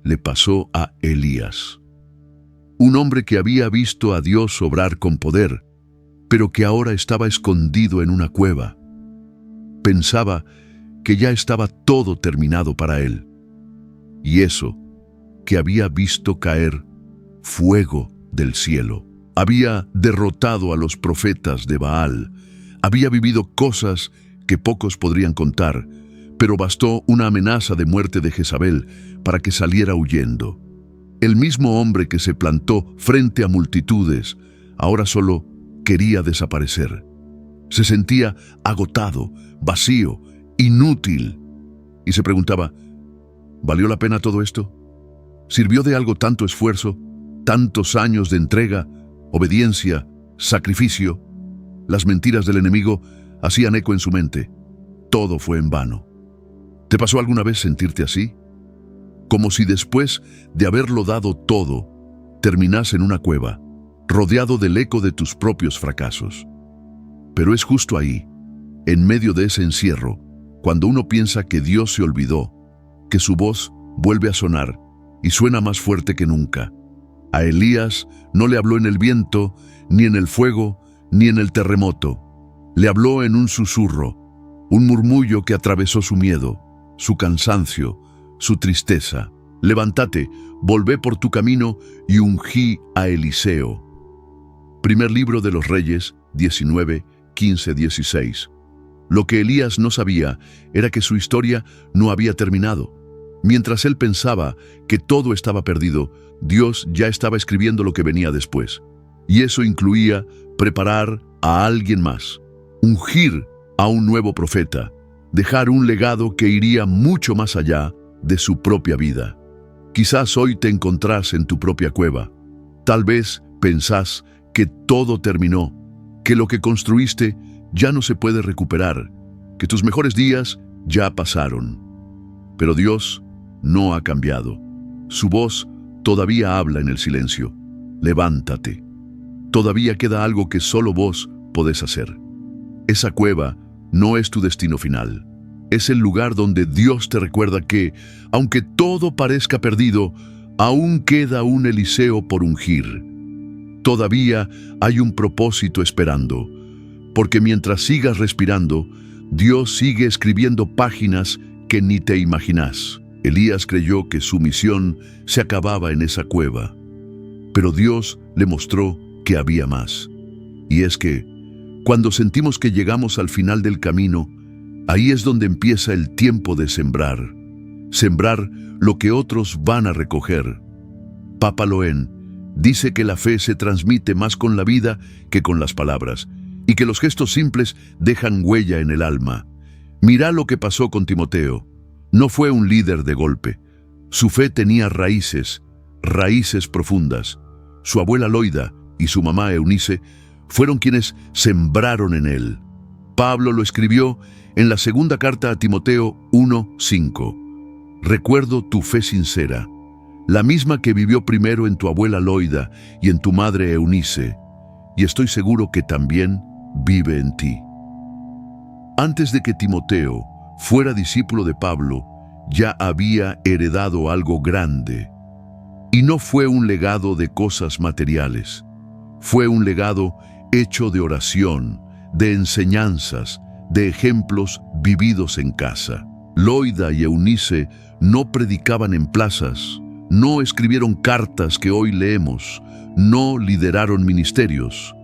le pasó a Elías, un hombre que había visto a Dios obrar con poder, pero que ahora estaba escondido en una cueva. Pensaba que ya estaba todo terminado para él. Y eso, que había visto caer fuego del cielo, había derrotado a los profetas de Baal, había vivido cosas que pocos podrían contar, pero bastó una amenaza de muerte de Jezabel para que saliera huyendo. El mismo hombre que se plantó frente a multitudes, ahora solo quería desaparecer. Se sentía agotado, vacío, inútil. Y se preguntaba, ¿valió la pena todo esto? ¿Sirvió de algo tanto esfuerzo, tantos años de entrega, obediencia, sacrificio? Las mentiras del enemigo hacían eco en su mente. Todo fue en vano. ¿Te pasó alguna vez sentirte así? Como si después de haberlo dado todo, terminás en una cueva, rodeado del eco de tus propios fracasos. Pero es justo ahí, en medio de ese encierro, cuando uno piensa que Dios se olvidó, que su voz vuelve a sonar y suena más fuerte que nunca. A Elías no le habló en el viento, ni en el fuego, ni en el terremoto. Le habló en un susurro, un murmullo que atravesó su miedo, su cansancio, su tristeza. Levántate, volvé por tu camino y ungí a Eliseo. Primer libro de los Reyes, 19, 15, 16. Lo que Elías no sabía era que su historia no había terminado. Mientras él pensaba que todo estaba perdido, Dios ya estaba escribiendo lo que venía después. Y eso incluía preparar a alguien más, ungir a un nuevo profeta, dejar un legado que iría mucho más allá de su propia vida. Quizás hoy te encontrás en tu propia cueva. Tal vez pensás que todo terminó, que lo que construiste ya no se puede recuperar, que tus mejores días ya pasaron. Pero Dios no ha cambiado. Su voz todavía habla en el silencio. Levántate. Todavía queda algo que solo vos podés hacer. Esa cueva no es tu destino final. Es el lugar donde Dios te recuerda que, aunque todo parezca perdido, aún queda un Eliseo por ungir. Todavía hay un propósito esperando, porque mientras sigas respirando, Dios sigue escribiendo páginas que ni te imaginás. Elías creyó que su misión se acababa en esa cueva, pero Dios le mostró que había más. Y es que, cuando sentimos que llegamos al final del camino, ahí es donde empieza el tiempo de sembrar. Sembrar lo que otros van a recoger. Papa Loen dice que la fe se transmite más con la vida que con las palabras, y que los gestos simples dejan huella en el alma. Mirá lo que pasó con Timoteo. No fue un líder de golpe. Su fe tenía raíces, raíces profundas. Su abuela Loida y su mamá Eunice fueron quienes sembraron en él. Pablo lo escribió en la segunda carta a Timoteo 1:5. Recuerdo tu fe sincera, la misma que vivió primero en tu abuela Loida y en tu madre Eunice, y estoy seguro que también vive en ti. Antes de que Timoteo fuera discípulo de Pablo, ya había heredado algo grande. Y no fue un legado de cosas materiales, fue un legado hecho de oración, de enseñanzas, de ejemplos vividos en casa. Loida y Eunice no predicaban en plazas, no escribieron cartas que hoy leemos, no lideraron ministerios,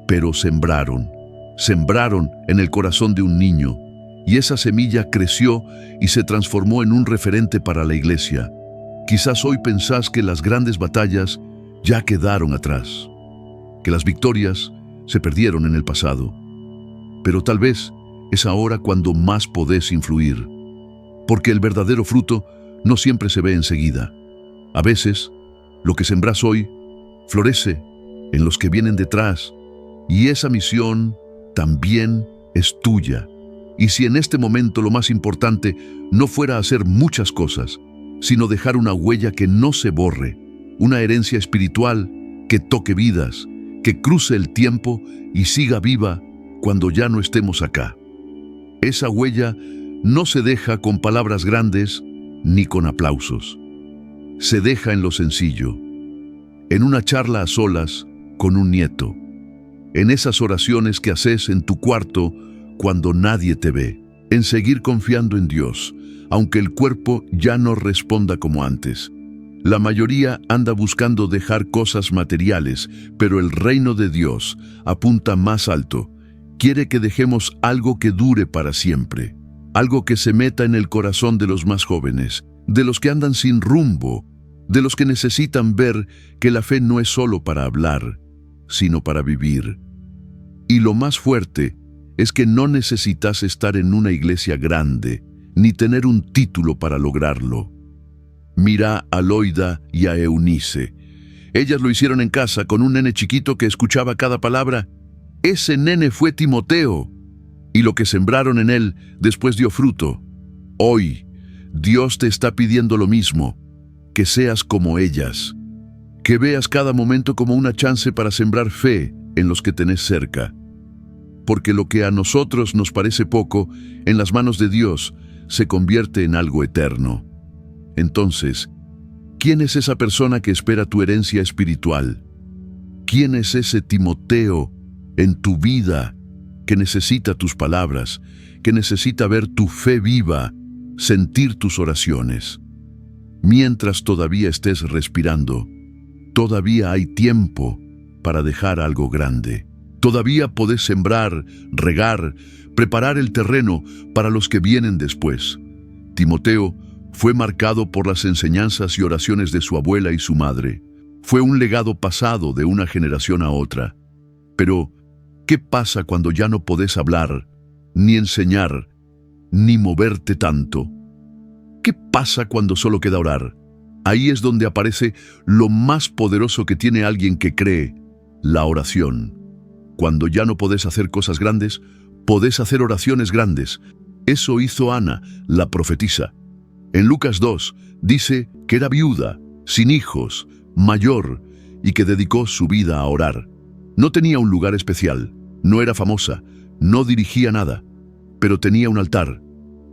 pero sembraron en el corazón de un niño, y esa semilla creció y se transformó en un referente para la iglesia. Quizás hoy pensás que las grandes batallas ya quedaron atrás, que las victorias se perdieron en el pasado, pero tal vez es ahora cuando más podés influir, porque el verdadero fruto no siempre se ve enseguida. A veces, lo que sembrás hoy florece en los que vienen detrás, y esa misión también es tuya. Y si en este momento lo más importante no fuera hacer muchas cosas, sino dejar una huella que no se borre, una herencia espiritual que toque vidas, que cruce el tiempo y siga viva cuando ya no estemos acá. Esa huella no se deja con palabras grandes ni con aplausos. Se deja en lo sencillo, en una charla a solas con un nieto, en esas oraciones que haces en tu cuarto cuando nadie te ve, en seguir confiando en Dios, aunque el cuerpo ya no responda como antes. La mayoría anda buscando dejar cosas materiales, pero el reino de Dios apunta más alto. Quiere que dejemos algo que dure para siempre, algo que se meta en el corazón de los más jóvenes, de los que andan sin rumbo, de los que necesitan ver que la fe no es solo para hablar, sino para vivir. Y lo más fuerte es que no necesitas estar en una iglesia grande, ni tener un título para lograrlo. Mira a Loida y a Eunice. Ellas lo hicieron en casa con un nene chiquito que escuchaba cada palabra. Ese nene fue Timoteo, y lo que sembraron en él después dio fruto. Hoy, Dios te está pidiendo lo mismo, que seas como ellas, que veas cada momento como una chance para sembrar fe en los que tenés cerca. Porque lo que a nosotros nos parece poco, en las manos de Dios, se convierte en algo eterno. Entonces, ¿Quién es esa persona que espera tu herencia espiritual? ¿Quién es ese Timoteo en tu vida que necesita tus palabras, que necesita ver tu fe viva, sentir tus oraciones? Mientras todavía estés respirando, todavía hay tiempo para dejar algo grande. Todavía podés sembrar, regar, preparar el terreno para los que vienen después. Timoteo fue marcado por las enseñanzas y oraciones de su abuela y su madre. Fue un legado pasado de una generación a otra. Pero, ¿qué pasa cuando ya no podés hablar, ni enseñar, ni moverte tanto? ¿Qué pasa cuando solo queda orar? Ahí es donde aparece lo más poderoso que tiene alguien que cree, la oración. Cuando ya no podés hacer cosas grandes, podés hacer oraciones grandes. Eso hizo Ana, la profetisa. En Lucas 2 dice que era viuda, sin hijos, mayor, y que dedicó su vida a orar. No tenía un lugar especial, no era famosa, no dirigía nada, pero tenía un altar,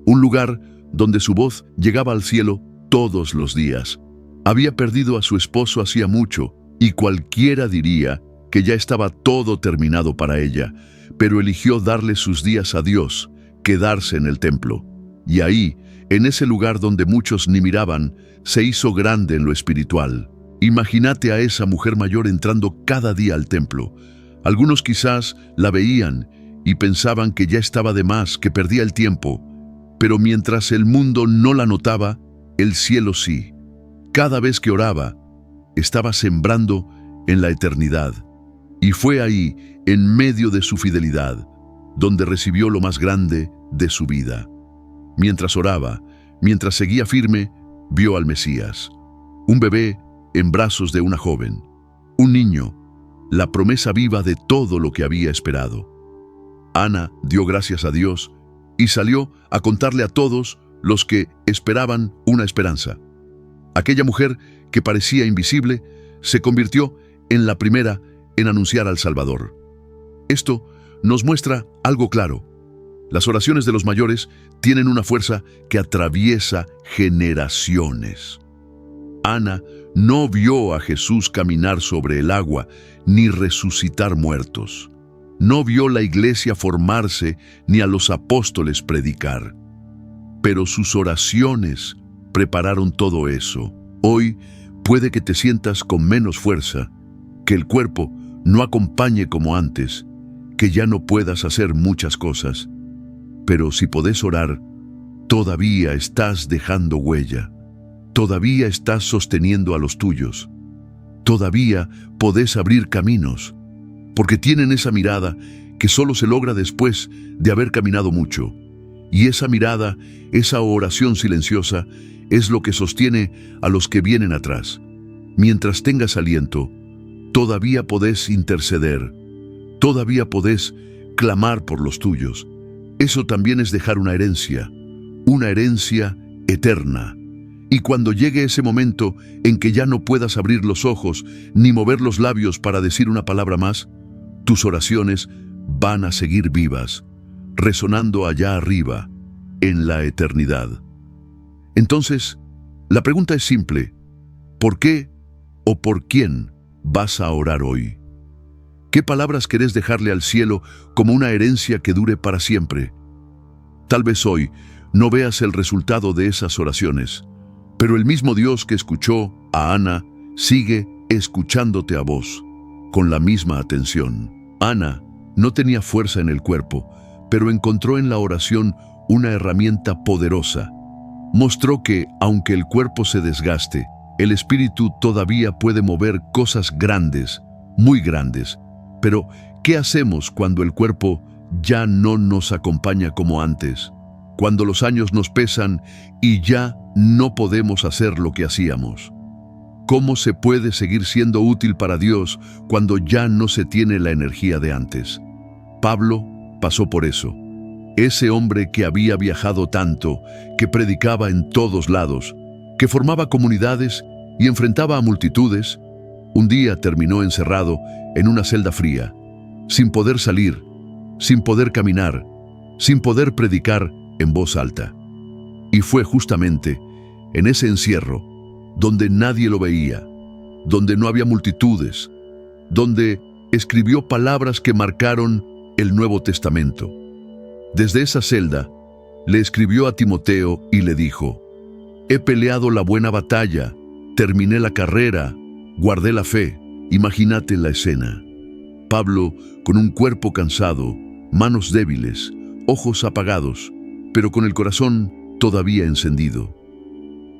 un lugar donde su voz llegaba al cielo todos los días. Había perdido a su esposo hacía mucho, y cualquiera diría que ya estaba todo terminado para ella, pero eligió darle sus días a Dios, quedarse en el templo. Y ahí, en ese lugar donde muchos ni miraban, se hizo grande en lo espiritual. Imagínate a esa mujer mayor entrando cada día al templo. Algunos quizás la veían y pensaban que ya estaba de más, que perdía el tiempo. Pero mientras el mundo no la notaba, el cielo sí. Cada vez que oraba, estaba sembrando en la eternidad. Y fue ahí, en medio de su fidelidad, donde recibió lo más grande de su vida. Mientras oraba, mientras seguía firme, vio al Mesías. Un bebé en brazos de una joven. Un niño, la promesa viva de todo lo que había esperado. Ana dio gracias a Dios y salió a contarle a todos los que esperaban una esperanza. Aquella mujer que parecía invisible se convirtió en la primera en anunciar al Salvador. Esto nos muestra algo claro. Las oraciones de los mayores tienen una fuerza que atraviesa generaciones. Ana no vio a Jesús caminar sobre el agua ni resucitar muertos. No vio la iglesia formarse ni a los apóstoles predicar. Pero sus oraciones prepararon todo eso. Hoy puede que te sientas con menos fuerza, que el cuerpo no acompañe como antes, que ya no puedas hacer muchas cosas. Pero si podés orar, todavía estás dejando huella. Todavía estás sosteniendo a los tuyos. Todavía podés abrir caminos, porque tienen esa mirada que solo se logra después de haber caminado mucho. Y esa mirada, esa oración silenciosa, es lo que sostiene a los que vienen atrás. Mientras tengas aliento, todavía podés interceder, todavía podés clamar por los tuyos. Eso también es dejar una herencia eterna. Y cuando llegue ese momento en que ya no puedas abrir los ojos ni mover los labios para decir una palabra más, tus oraciones van a seguir vivas, resonando allá arriba, en la eternidad. Entonces, la pregunta es simple: ¿por qué o por quién vas a orar hoy? ¿Qué palabras querés dejarle al cielo como una herencia que dure para siempre? Tal vez hoy no veas el resultado de esas oraciones, pero el mismo Dios que escuchó a Ana sigue escuchándote a vos con la misma atención. Ana no tenía fuerza en el cuerpo, pero encontró en la oración una herramienta poderosa. Mostró que, aunque el cuerpo se desgaste, el espíritu todavía puede mover cosas grandes, muy grandes. Pero, ¿qué hacemos cuando el cuerpo ya no nos acompaña como antes? Cuando los años nos pesan y ya no podemos hacer lo que hacíamos. ¿Cómo se puede seguir siendo útil para Dios cuando ya no se tiene la energía de antes? Pablo pasó por eso. Ese hombre que había viajado tanto, que predicaba en todos lados, que formaba comunidades y enfrentaba a multitudes, un día terminó encerrado en una celda fría, sin poder salir, sin poder caminar, sin poder predicar en voz alta. Y fue justamente en ese encierro donde nadie lo veía, donde no había multitudes, donde escribió palabras que marcaron el Nuevo Testamento. Desde esa celda, le escribió a Timoteo y le dijo: «He peleado la buena batalla, terminé la carrera, guardé la fe». Imagínate la escena. Pablo con un cuerpo cansado, manos débiles, ojos apagados, pero con el corazón todavía encendido.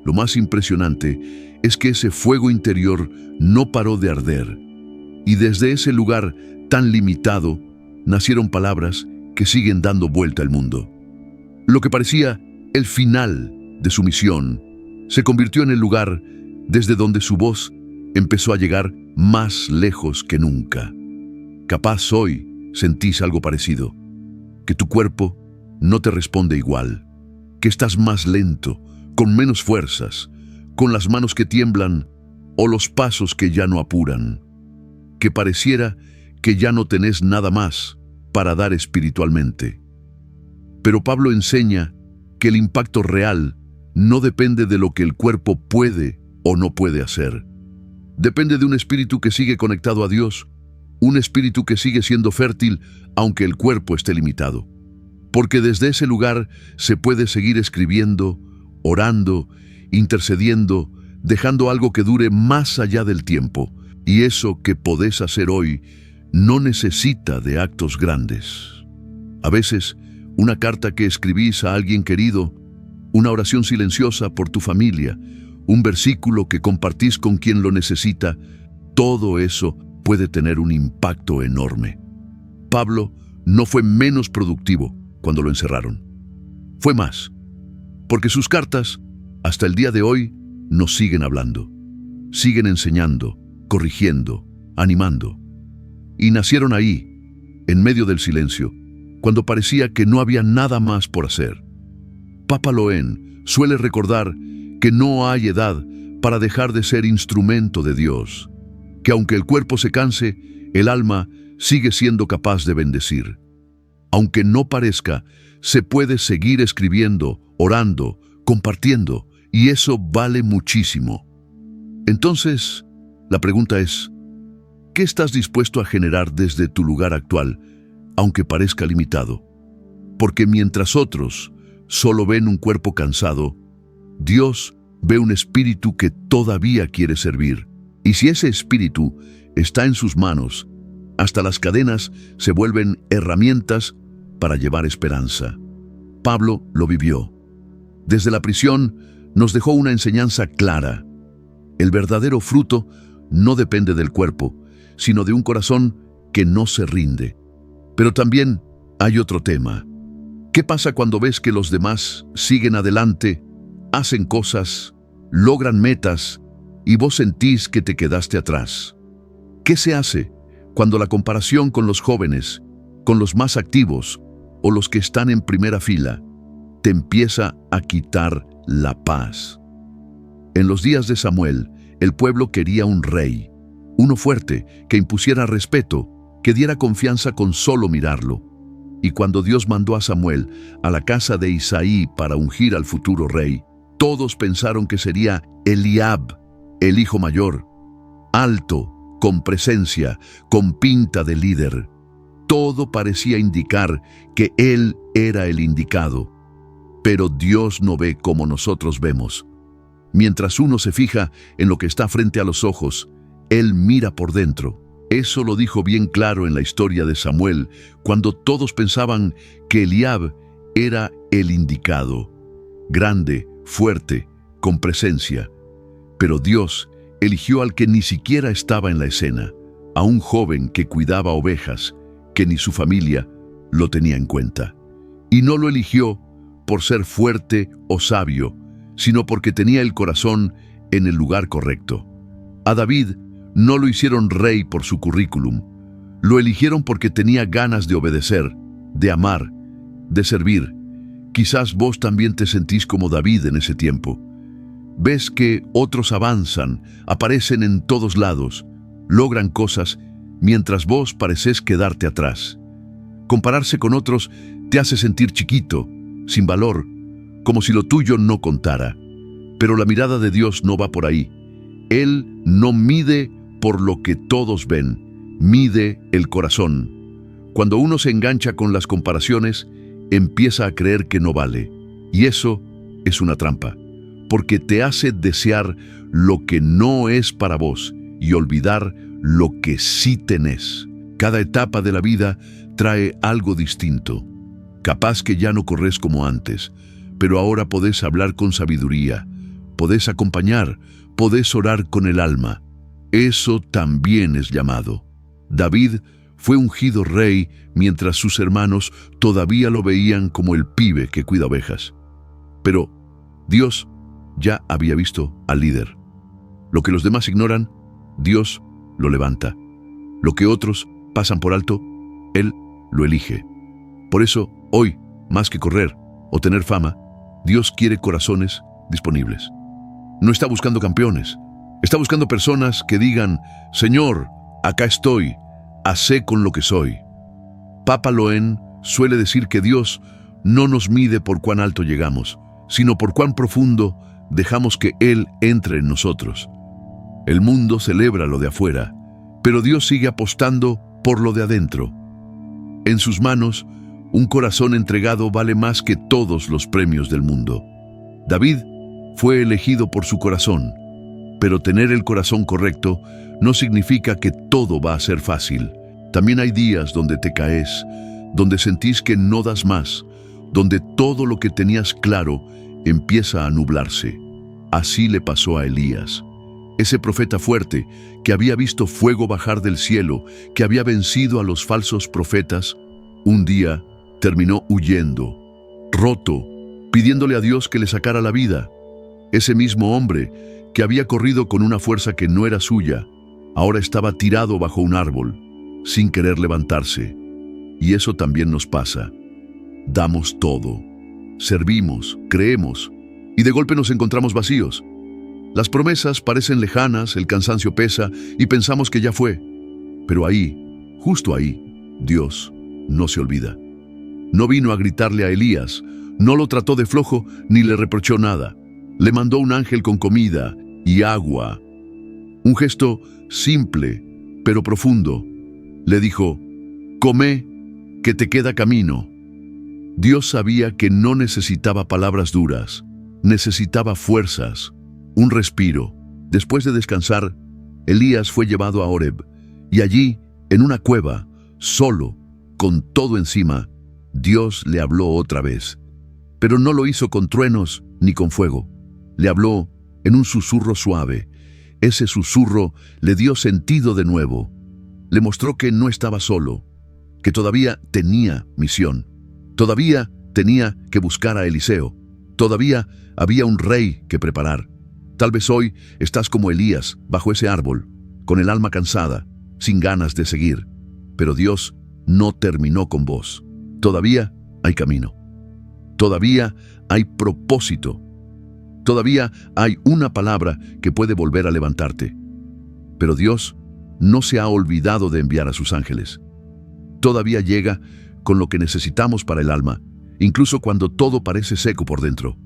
Lo más impresionante es que ese fuego interior no paró de arder. Y desde ese lugar tan limitado nacieron palabras que siguen dando vuelta al mundo. Lo que parecía el final de su misión se convirtió en el lugar desde donde su voz empezó a llegar más lejos que nunca. Capaz hoy sentís algo parecido, que tu cuerpo no te responde igual, que estás más lento, con menos fuerzas, con las manos que tiemblan o los pasos que ya no apuran, que pareciera que ya no tenés nada más para dar espiritualmente. Pero Pablo enseña que el impacto real no depende de lo que el cuerpo puede o no puede hacer. Depende de un espíritu que sigue conectado a Dios, un espíritu que sigue siendo fértil aunque el cuerpo esté limitado. Porque desde ese lugar se puede seguir escribiendo, orando, intercediendo, dejando algo que dure más allá del tiempo. Y eso que podés hacer hoy no necesita de actos grandes. A veces, una carta que escribís a alguien querido, una oración silenciosa por tu familia, un versículo que compartís con quien lo necesita, todo eso puede tener un impacto enorme. Pablo no fue menos productivo cuando lo encerraron. Fue más, porque sus cartas, hasta el día de hoy, nos siguen hablando, siguen enseñando, corrigiendo, animando. Y nacieron ahí, en medio del silencio, cuando parecía que no había nada más por hacer. Papa Loen suele recordar que no hay edad para dejar de ser instrumento de Dios, que aunque el cuerpo se canse, el alma sigue siendo capaz de bendecir. Aunque no parezca, se puede seguir escribiendo, orando, compartiendo, y eso vale muchísimo. Entonces, la pregunta es, ¿qué estás dispuesto a generar desde tu lugar actual, aunque parezca limitado? Porque mientras otros solo ven un cuerpo cansado, Dios ve un espíritu que todavía quiere servir. Y si ese espíritu está en sus manos, hasta las cadenas se vuelven herramientas para llevar esperanza. Pablo lo vivió. Desde la prisión nos dejó una enseñanza clara. El verdadero fruto no depende del cuerpo, sino de un corazón que no se rinde. Pero también hay otro tema. ¿Qué pasa cuando ves que los demás siguen adelante, hacen cosas, logran metas y vos sentís que te quedaste atrás? ¿Qué se hace cuando la comparación con los jóvenes, con los más activos o los que están en primera fila, te empieza a quitar la paz? En los días de Samuel, el pueblo quería un rey, uno fuerte, que impusiera respeto, que diera confianza con solo mirarlo. Y cuando Dios mandó a Samuel a la casa de Isaí para ungir al futuro rey, todos pensaron que sería Eliab, el hijo mayor, alto, con presencia, con pinta de líder. Todo parecía indicar que él era el indicado. Pero Dios no ve como nosotros vemos. Mientras uno se fija en lo que está frente a los ojos, Él mira por dentro. Eso lo dijo bien claro en la historia de Samuel, cuando todos pensaban que Eliab era el indicado. Grande, fuerte, con presencia. Pero Dios eligió al que ni siquiera estaba en la escena, a un joven que cuidaba ovejas, que ni su familia lo tenía en cuenta. Y no lo eligió por ser fuerte o sabio, sino porque tenía el corazón en el lugar correcto. A David no lo hicieron rey por su currículum, lo eligieron porque tenía ganas de obedecer, de amar, de servir. Quizás vos también te sentís como David en ese tiempo. Ves que otros avanzan, aparecen en todos lados, logran cosas, mientras vos pareces quedarte atrás. Compararse con otros te hace sentir chiquito, sin valor, como si lo tuyo no contara. Pero la mirada de Dios no va por ahí. Él no mide por lo que todos ven, mide el corazón. Cuando uno se engancha con las comparaciones, empieza a creer que no vale. Y eso es una trampa, porque te hace desear lo que no es para vos y olvidar lo que sí tenés. Cada etapa de la vida trae algo distinto. Capaz que ya no corres como antes, pero ahora podés hablar con sabiduría, podés acompañar, podés orar con el alma. Eso también es llamado. David fue ungido rey mientras sus hermanos todavía lo veían como el pibe que cuida ovejas. Pero Dios ya había visto al líder. Lo que los demás ignoran, Dios lo levanta. Lo que otros pasan por alto, Él lo elige. Por eso, hoy, más que correr o tener fama, Dios quiere corazones disponibles. No está buscando campeones, está buscando personas que digan: Señor, acá estoy, hacé con lo que soy. Papa Loen suele decir que Dios no nos mide por cuán alto llegamos, sino por cuán profundo dejamos que Él entre en nosotros. El mundo celebra lo de afuera, pero Dios sigue apostando por lo de adentro. En sus manos, un corazón entregado vale más que todos los premios del mundo. David fue elegido por su corazón, pero tener el corazón correcto no significa que todo va a ser fácil. También hay días donde te caes, donde sentís que no das más, donde todo lo que tenías claro empieza a nublarse. Así le pasó a Elías, ese profeta fuerte que había visto fuego bajar del cielo, que había vencido a los falsos profetas. Un día terminó huyendo, roto, pidiéndole a Dios que le sacara la vida. Ese mismo hombre que había corrido con una fuerza que no era suya, ahora estaba tirado bajo un árbol, sin querer levantarse. Y eso también nos pasa. Damos todo, servimos, creemos, y de golpe nos encontramos vacíos. Las promesas parecen lejanas, el cansancio pesa y pensamos que ya fue. Pero ahí, justo ahí, Dios no se olvida. No vino a gritarle a Elías, no lo trató de flojo ni le reprochó nada. Le mandó un ángel con comida y agua. Un gesto simple, pero profundo. Le dijo: come, que te queda camino. Dios sabía que no necesitaba palabras duras, necesitaba fuerzas, un respiro. Después de descansar, Elías fue llevado a Horeb, y allí, en una cueva, solo, con todo encima, Dios le habló otra vez. Pero no lo hizo con truenos ni con fuego. Le habló en un susurro suave. Ese susurro le dio sentido de nuevo. Le mostró que no estaba solo, que todavía tenía misión. Todavía tenía que buscar a Eliseo. Todavía había un rey que preparar. Tal vez hoy estás como Elías, bajo ese árbol, con el alma cansada, sin ganas de seguir. Pero Dios no terminó con vos. Todavía hay camino. Todavía hay propósito. Todavía hay una palabra que puede volver a levantarte. Pero Dios no se ha olvidado de enviar a sus ángeles. Todavía llega con lo que necesitamos para el alma, incluso cuando todo parece seco por dentro.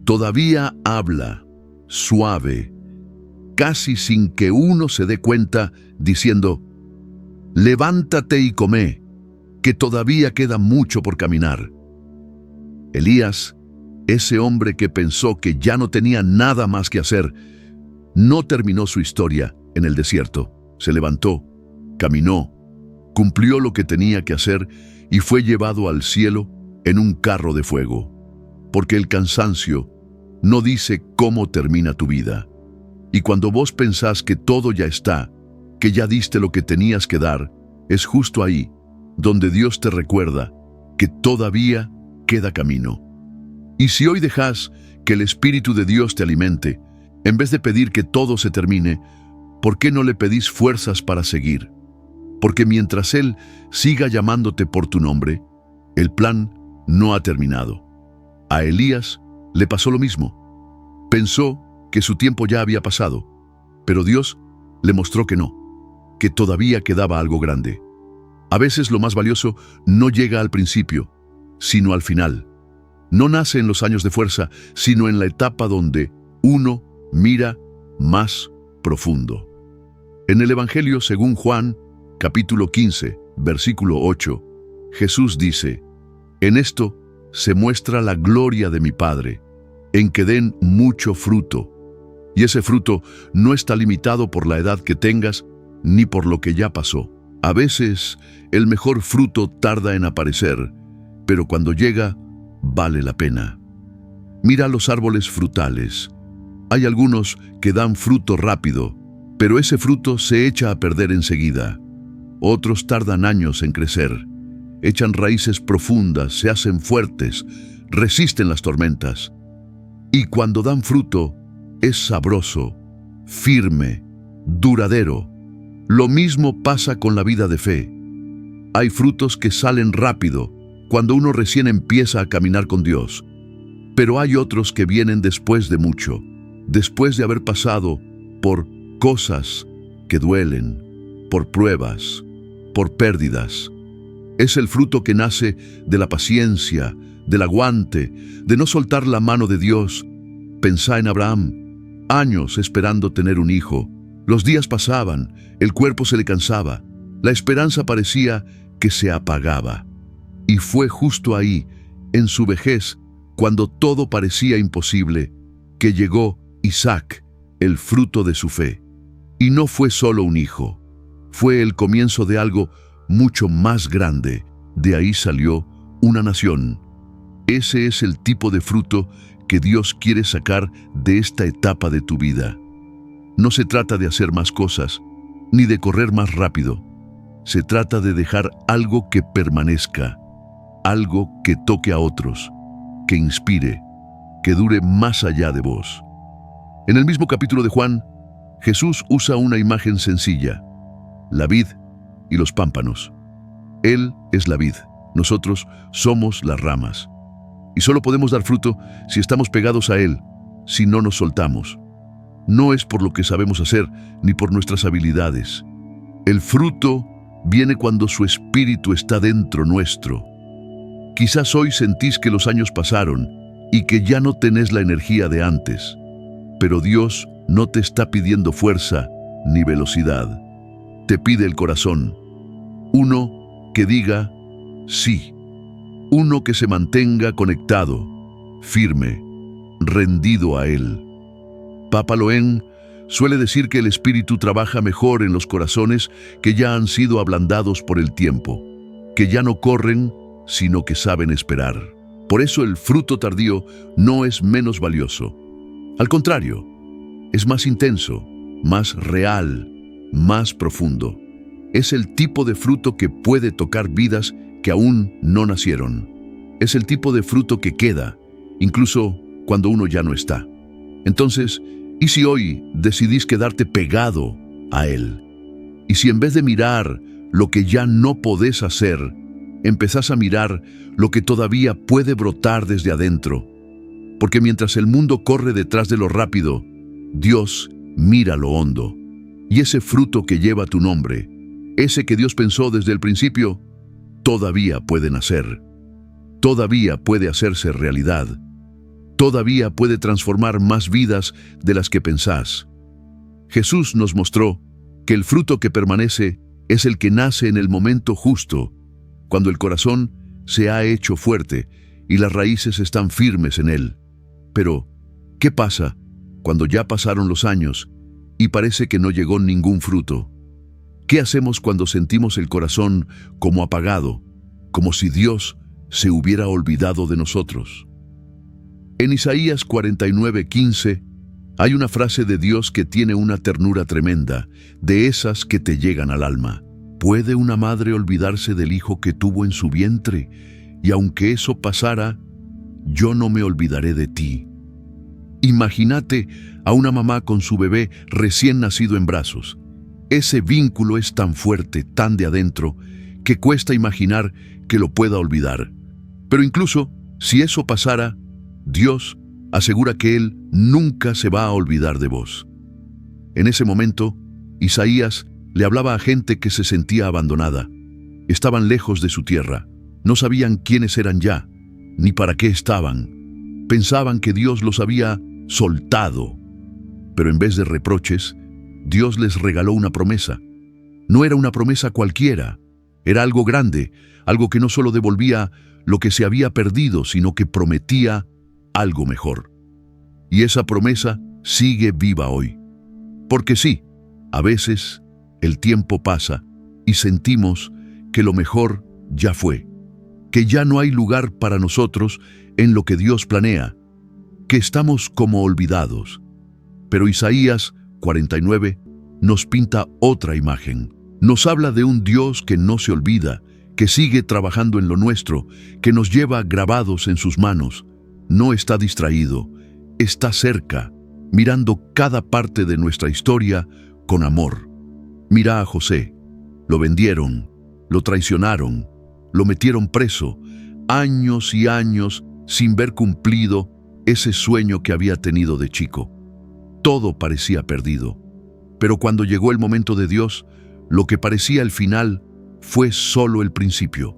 Todavía habla, suave, casi sin que uno se dé cuenta, diciendo: levántate y come, que todavía queda mucho por caminar. Elías, ese hombre que pensó que ya no tenía nada más que hacer, no terminó su historia en el desierto. Se levantó, caminó, cumplió lo que tenía que hacer y fue llevado al cielo en un carro de fuego. Porque el cansancio no dice cómo termina tu vida. Y cuando vos pensás que todo ya está, que ya diste lo que tenías que dar, es justo ahí donde Dios te recuerda que todavía queda camino. Y si hoy dejás que el Espíritu de Dios te alimente, en vez de pedir que todo se termine, ¿por qué no le pedís fuerzas para seguir? Porque mientras Él siga llamándote por tu nombre, el plan no ha terminado. A Elías le pasó lo mismo. Pensó que su tiempo ya había pasado, pero Dios le mostró que no, que todavía quedaba algo grande. A veces lo más valioso no llega al principio, sino al final. No nace en los años de fuerza, sino en la etapa donde uno mira más profundo. En el Evangelio según Juan, capítulo 15, versículo 8, Jesús dice: «En esto se muestra la gloria de mi Padre, en que den mucho fruto». Y ese fruto no está limitado por la edad que tengas, ni por lo que ya pasó. A veces, el mejor fruto tarda en aparecer, pero cuando llega, vale la pena. Mira los árboles frutales. Hay algunos que dan fruto rápido, pero ese fruto se echa a perder enseguida. Otros tardan años en crecer. Echan raíces profundas, se hacen fuertes, resisten las tormentas. Y cuando dan fruto, es sabroso, firme, duradero. Lo mismo pasa con la vida de fe. Hay frutos que salen rápido cuando uno recién empieza a caminar con Dios. Pero hay otros que vienen después de mucho, después de haber pasado por cosas que duelen, por pruebas, por pérdidas. Es el fruto que nace de la paciencia, del aguante, de no soltar la mano de Dios. Pensá en Abraham, años esperando tener un hijo. Los días pasaban, el cuerpo se le cansaba, la esperanza parecía que se apagaba. Y fue justo ahí, en su vejez, cuando todo parecía imposible, que llegó Isaac, el fruto de su fe. Y no fue solo un hijo, fue el comienzo de algo mucho más grande. De ahí salió una nación. Ese es el tipo de fruto que Dios quiere sacar de esta etapa de tu vida. No se trata de hacer más cosas, ni de correr más rápido. Se trata de dejar algo que permanezca, algo que toque a otros, que inspire, que dure más allá de vos. En el mismo capítulo de Juan, Jesús usa una imagen sencilla: la vid y los pámpanos. Él es la vid, nosotros somos las ramas. Y solo podemos dar fruto si estamos pegados a Él, si no nos soltamos. No es por lo que sabemos hacer, ni por nuestras habilidades. El fruto viene cuando su espíritu está dentro nuestro. Quizás hoy sentís que los años pasaron y que ya no tenés la energía de antes. Pero Dios no te está pidiendo fuerza ni velocidad. Te pide el corazón. Uno que diga sí. Uno que se mantenga conectado, firme, rendido a Él. Papa Loen suele decir que el espíritu trabaja mejor en los corazones que ya han sido ablandados por el tiempo, que ya no corren, sino que saben esperar. Por eso el fruto tardío no es menos valioso. Al contrario, es más intenso, más real, más profundo. Es el tipo de fruto que puede tocar vidas que aún no nacieron. Es el tipo de fruto que queda, incluso cuando uno ya no está. Entonces, ¿y si hoy decidís quedarte pegado a Él? ¿Y si en vez de mirar lo que ya no podés hacer, empezás a mirar lo que todavía puede brotar desde adentro? Porque mientras el mundo corre detrás de lo rápido, Dios mira lo hondo. Y ese fruto que lleva tu nombre, ese que Dios pensó desde el principio, todavía puede nacer. Todavía puede hacerse realidad. Todavía puede transformar más vidas de las que pensás. Jesús nos mostró que el fruto que permanece es el que nace en el momento justo, cuando el corazón se ha hecho fuerte y las raíces están firmes en él. Pero, ¿qué pasa cuando ya pasaron los años y parece que no llegó ningún fruto? ¿Qué hacemos cuando sentimos el corazón como apagado, como si Dios se hubiera olvidado de nosotros? En Isaías 49:15 hay una frase de Dios que tiene una ternura tremenda, de esas que te llegan al alma. ¿Puede una madre olvidarse del hijo que tuvo en su vientre? Y aunque eso pasara, yo no me olvidaré de ti. Imagínate a una mamá con su bebé recién nacido en brazos. Ese vínculo es tan fuerte, tan de adentro, que cuesta imaginar que lo pueda olvidar. Pero incluso si eso pasara, Dios asegura que Él nunca se va a olvidar de vos. En ese momento, Isaías le hablaba a gente que se sentía abandonada. Estaban lejos de su tierra, no sabían quiénes eran ya, ni para qué estaban. Pensaban que Dios los había soltado. Pero en vez de reproches, Dios les regaló una promesa. No era una promesa cualquiera, era algo grande, algo que no solo devolvía lo que se había perdido, sino que prometía algo mejor. Y esa promesa sigue viva hoy. Porque sí, a veces el tiempo pasa y sentimos que lo mejor ya fue, que ya no hay lugar para nosotros en lo que Dios planea, que estamos como olvidados. Pero Isaías 49 nos pinta otra imagen. Nos habla de un Dios que no se olvida, que sigue trabajando en lo nuestro, que nos lleva grabados en sus manos. No está distraído, está cerca, mirando cada parte de nuestra historia con amor. Mira a José. Lo vendieron, lo traicionaron, lo metieron preso, años y años sin ver cumplido ese sueño que había tenido de chico. Todo parecía perdido. Pero cuando llegó el momento de Dios, lo que parecía el final fue solo el principio.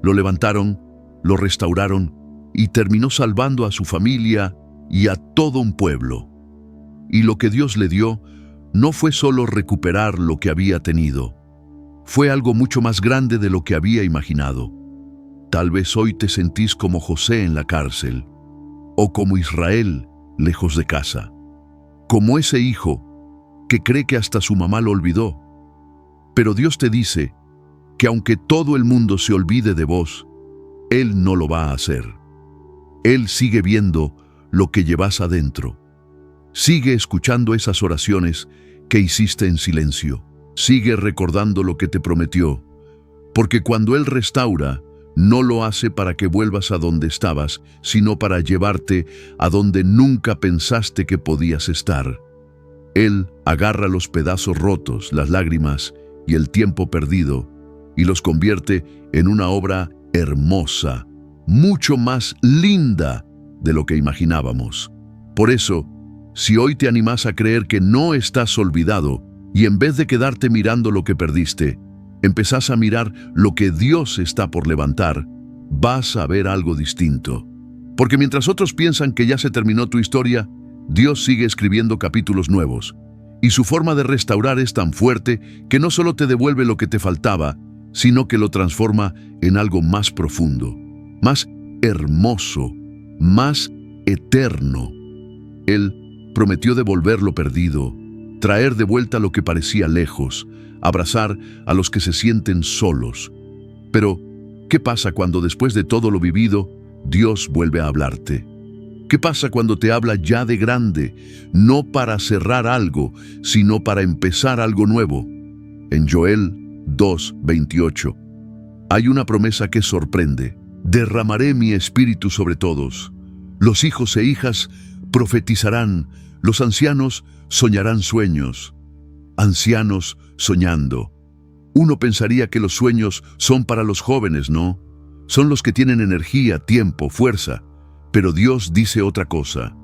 Lo levantaron, lo restauraron y terminó salvando a su familia y a todo un pueblo. Y lo que Dios le dio no fue solo recuperar lo que había tenido. Fue algo mucho más grande de lo que había imaginado. Tal vez hoy te sentís como José en la cárcel, o como Israel lejos de casa, como ese hijo que cree que hasta su mamá lo olvidó. Pero Dios te dice que aunque todo el mundo se olvide de vos, Él no lo va a hacer. Él sigue viendo lo que llevas adentro. Sigue escuchando esas oraciones que hiciste en silencio. Sigue recordando lo que te prometió, porque cuando Él restaura, no lo hace para que vuelvas a donde estabas, sino para llevarte a donde nunca pensaste que podías estar. Él agarra los pedazos rotos, las lágrimas y el tiempo perdido, y los convierte en una obra hermosa, mucho más linda de lo que imaginábamos. Por eso, si hoy te animás a creer que no estás olvidado, y en vez de quedarte mirando lo que perdiste, empezás a mirar lo que Dios está por levantar, vas a ver algo distinto. Porque mientras otros piensan que ya se terminó tu historia, Dios sigue escribiendo capítulos nuevos. Y su forma de restaurar es tan fuerte que no solo te devuelve lo que te faltaba, sino que lo transforma en algo más profundo, más hermoso, más eterno. Él prometió devolver lo perdido, traer de vuelta lo que parecía lejos, abrazar a los que se sienten solos. Pero, ¿qué pasa cuando después de todo lo vivido, Dios vuelve a hablarte? ¿Qué pasa cuando te habla ya de grande, no para cerrar algo, sino para empezar algo nuevo? En Joel 2:28 hay una promesa que sorprende. Derramaré mi espíritu sobre todos. Los hijos e hijas profetizarán, los ancianos soñarán sueños. Ancianos soñando. Uno pensaría que los sueños son para los jóvenes, ¿no? Son los que tienen energía, tiempo, fuerza. Pero Dios dice otra cosa.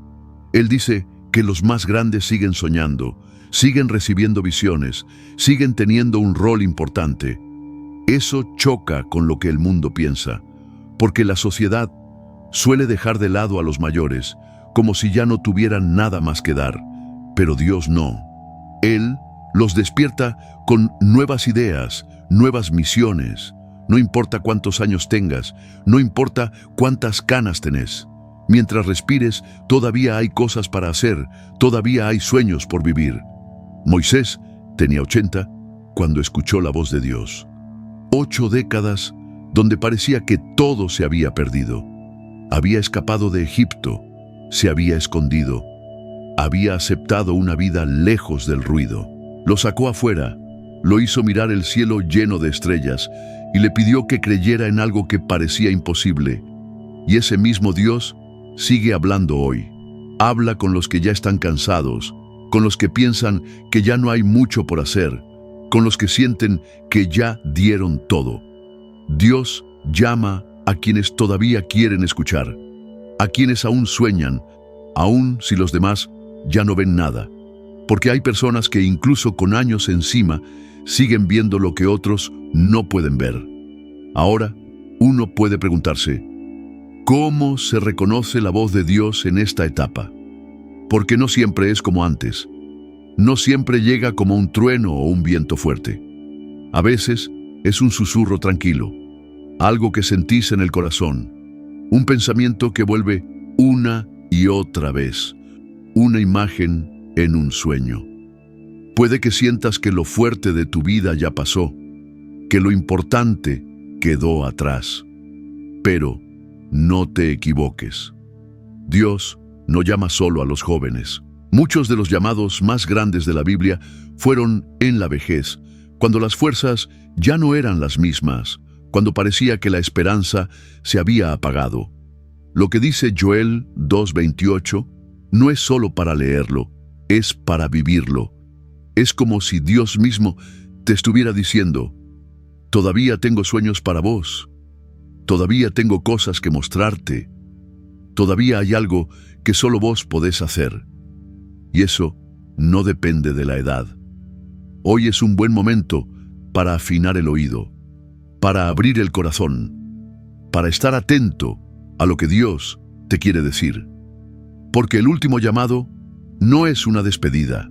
Él dice que los más grandes siguen soñando, siguen recibiendo visiones, siguen teniendo un rol importante. Eso choca con lo que el mundo piensa, porque la sociedad suele dejar de lado a los mayores, como si ya no tuvieran nada más que dar. Pero Dios no. Él los despierta con nuevas ideas, nuevas misiones. No importa cuántos años tengas, no importa cuántas canas tenés. Mientras respires, todavía hay cosas para hacer, todavía hay sueños por vivir. Moisés tenía 80 cuando escuchó la voz de Dios. 8 décadas donde parecía que todo se había perdido. Había escapado de Egipto, se había escondido. Había aceptado una vida lejos del ruido. Lo sacó afuera, lo hizo mirar el cielo lleno de estrellas y le pidió que creyera en algo que parecía imposible. Y ese mismo Dios sigue hablando hoy. Habla con los que ya están cansados, con los que piensan que ya no hay mucho por hacer, con los que sienten que ya dieron todo. Dios llama a quienes todavía quieren escuchar, a quienes aún sueñan, aún si los demás ya no ven nada. Porque hay personas que incluso con años encima siguen viendo lo que otros no pueden ver. Ahora, uno puede preguntarse, ¿Cómo se reconoce la voz de Dios en esta etapa? Porque no siempre es como antes. No siempre llega como un trueno o un viento fuerte. A veces es un susurro tranquilo, algo que sentís en el corazón, un pensamiento que vuelve una y otra vez, una imagen en un sueño. Puede que sientas que lo fuerte de tu vida ya pasó, que lo importante quedó atrás. Pero no te equivoques. Dios no llama solo a los jóvenes. Muchos de los llamados más grandes de la Biblia fueron en la vejez, cuando las fuerzas ya no eran las mismas, cuando parecía que la esperanza se había apagado. Lo que dice Joel 2:28 no es solo para leerlo, es para vivirlo. Es como si Dios mismo te estuviera diciendo: todavía tengo sueños para vos, todavía tengo cosas que mostrarte, todavía hay algo que solo vos podés hacer. Y eso no depende de la edad. Hoy es un buen momento para afinar el oído, para abrir el corazón, para estar atento a lo que Dios te quiere decir. Porque el último llamado no es una despedida,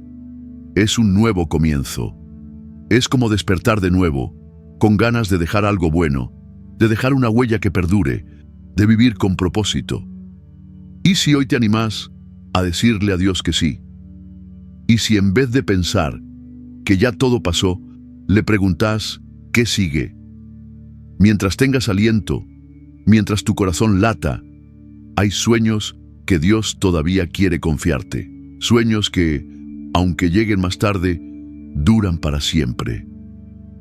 es un nuevo comienzo. Es como despertar de nuevo, con ganas de dejar algo bueno, de dejar una huella que perdure, de vivir con propósito. ¿Y si hoy te animás a decirle a Dios que sí? ¿Y si en vez de pensar que ya todo pasó, le preguntás qué sigue? Mientras tengas aliento, mientras tu corazón lata, hay sueños que Dios todavía quiere confiarte. Sueños que, aunque lleguen más tarde, duran para siempre.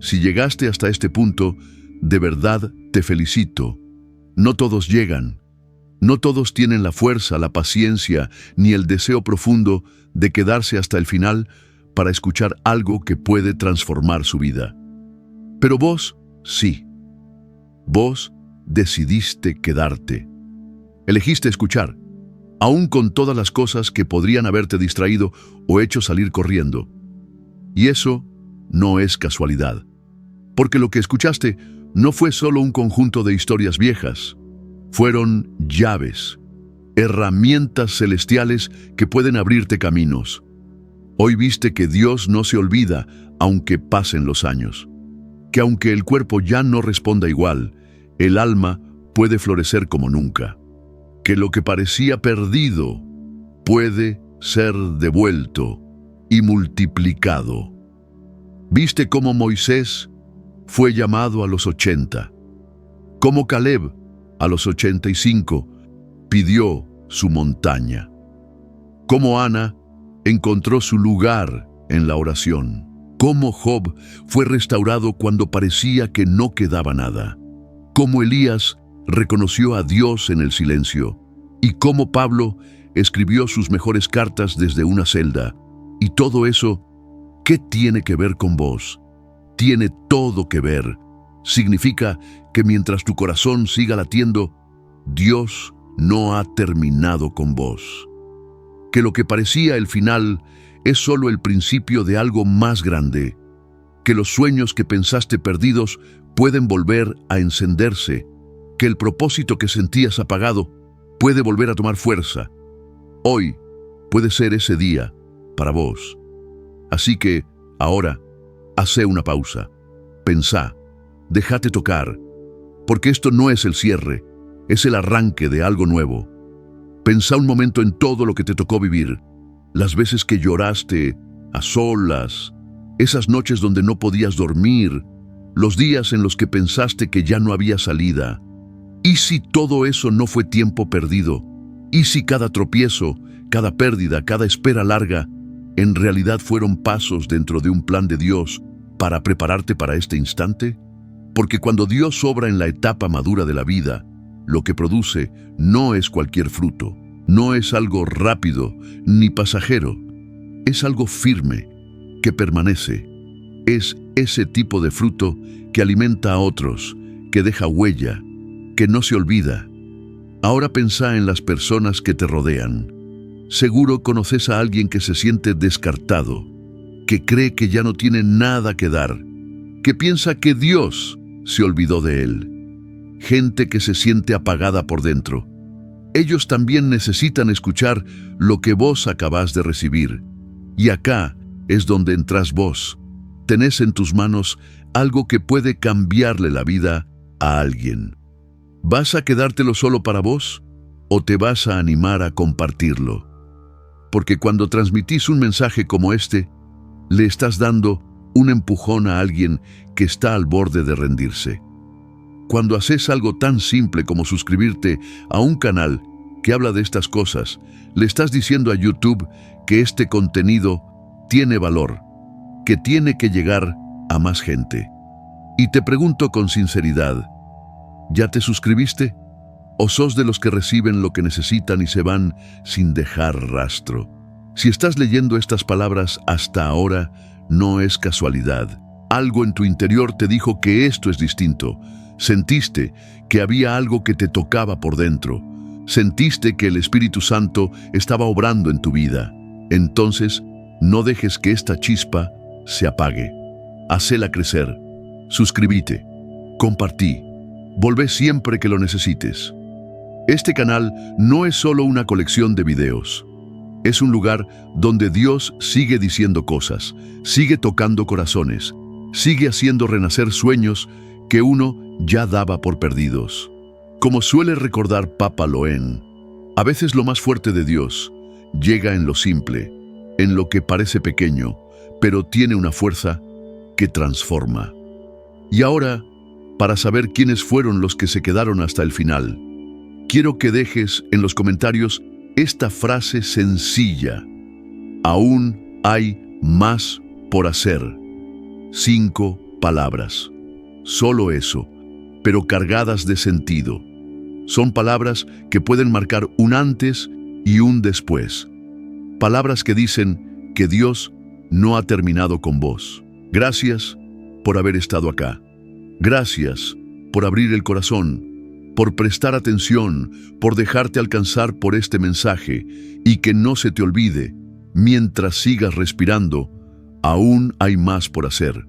Si llegaste hasta este punto, de verdad te felicito. No todos llegan. No todos tienen la fuerza, la paciencia, ni el deseo profundo de quedarse hasta el final para escuchar algo que puede transformar su vida. Pero vos, sí. Vos decidiste quedarte. Elegiste escuchar, aún con todas las cosas que podrían haberte distraído o hecho salir corriendo. Y eso no es casualidad, porque lo que escuchaste no fue solo un conjunto de historias viejas. Fueron llaves, herramientas celestiales que pueden abrirte caminos. Hoy viste que Dios no se olvida aunque pasen los años, que aunque el cuerpo ya no responda igual, el alma puede florecer como nunca, que lo que parecía perdido puede ser devuelto y multiplicado. Viste cómo Moisés fue llamado a los 80, cómo Caleb a los 85 pidió su montaña, cómo Ana encontró su lugar en la oración, cómo Job fue restaurado cuando parecía que no quedaba nada, cómo Elías reconoció a Dios en el silencio, y cómo Pablo escribió sus mejores cartas desde una celda. Y todo eso, ¿qué tiene que ver con vos? Tiene todo que ver. Significa que mientras tu corazón siga latiendo, Dios no ha terminado con vos. Que lo que parecía el final es solo el principio de algo más grande. Que los sueños que pensaste perdidos pueden volver a encenderse. Que el propósito que sentías apagado puede volver a tomar fuerza. Hoy puede ser ese día para vos. Así que, ahora, hacé una pausa. Pensá, déjate tocar, porque esto no es el cierre, es el arranque de algo nuevo. Pensá un momento en todo lo que te tocó vivir, las veces que lloraste a solas, esas noches donde no podías dormir, los días en los que pensaste que ya no había salida. ¿Y si todo eso no fue tiempo perdido? ¿Y si cada tropiezo, cada pérdida, cada espera larga, en realidad fueron pasos dentro de un plan de Dios para prepararte para este instante? Porque cuando Dios obra en la etapa madura de la vida, lo que produce no es cualquier fruto, no es algo rápido ni pasajero, es algo firme, que permanece. Es ese tipo de fruto que alimenta a otros, que deja huella, que no se olvida. Ahora pensá en las personas que te rodean. Seguro conoces a alguien que se siente descartado, que cree que ya no tiene nada que dar, que piensa que Dios se olvidó de él. gente que se siente apagada por dentro. Ellos también necesitan escuchar lo que vos acabás de recibir. Y acá es donde entras vos. Tenés en tus manos algo que puede cambiarle la vida a alguien. ¿Vas a quedártelo solo para vos o te vas a animar a compartirlo? Porque cuando transmitís un mensaje como este, le estás dando un empujón a alguien que está al borde de rendirse. Cuando haces algo tan simple como suscribirte a un canal que habla de estas cosas, le estás diciendo a YouTube que este contenido tiene valor, que tiene que llegar a más gente. Y te pregunto con sinceridad, ¿ya te suscribiste? ¿O sos de los que reciben lo que necesitan y se van sin dejar rastro? Si estás leyendo estas palabras hasta ahora, no es casualidad. Algo en tu interior te dijo que esto es distinto. Sentiste que había algo que te tocaba por dentro. Sentiste que el Espíritu Santo estaba obrando en tu vida. Entonces, no dejes que esta chispa se apague. Hacela crecer. Suscríbete. Compartí. Volvé siempre que lo necesites. Este canal no es solo una colección de videos. Es un lugar donde Dios sigue diciendo cosas, sigue tocando corazones, sigue haciendo renacer sueños que uno ya daba por perdidos. Como suele recordar Papa Loen, a veces lo más fuerte de Dios llega en lo simple, en lo que parece pequeño, pero tiene una fuerza que transforma. Y ahora, para saber quiénes fueron los que se quedaron hasta el final, quiero que dejes en los comentarios esta frase sencilla: aún hay más por hacer. 5 palabras. Solo eso, pero cargadas de sentido. Son palabras que pueden marcar un antes y un después. Palabras que dicen que Dios no ha terminado con vos. Gracias por haber estado acá. Gracias por abrir el corazón, por prestar atención, por dejarte alcanzar por este mensaje, y que no se te olvide, mientras sigas respirando, aún hay más por hacer.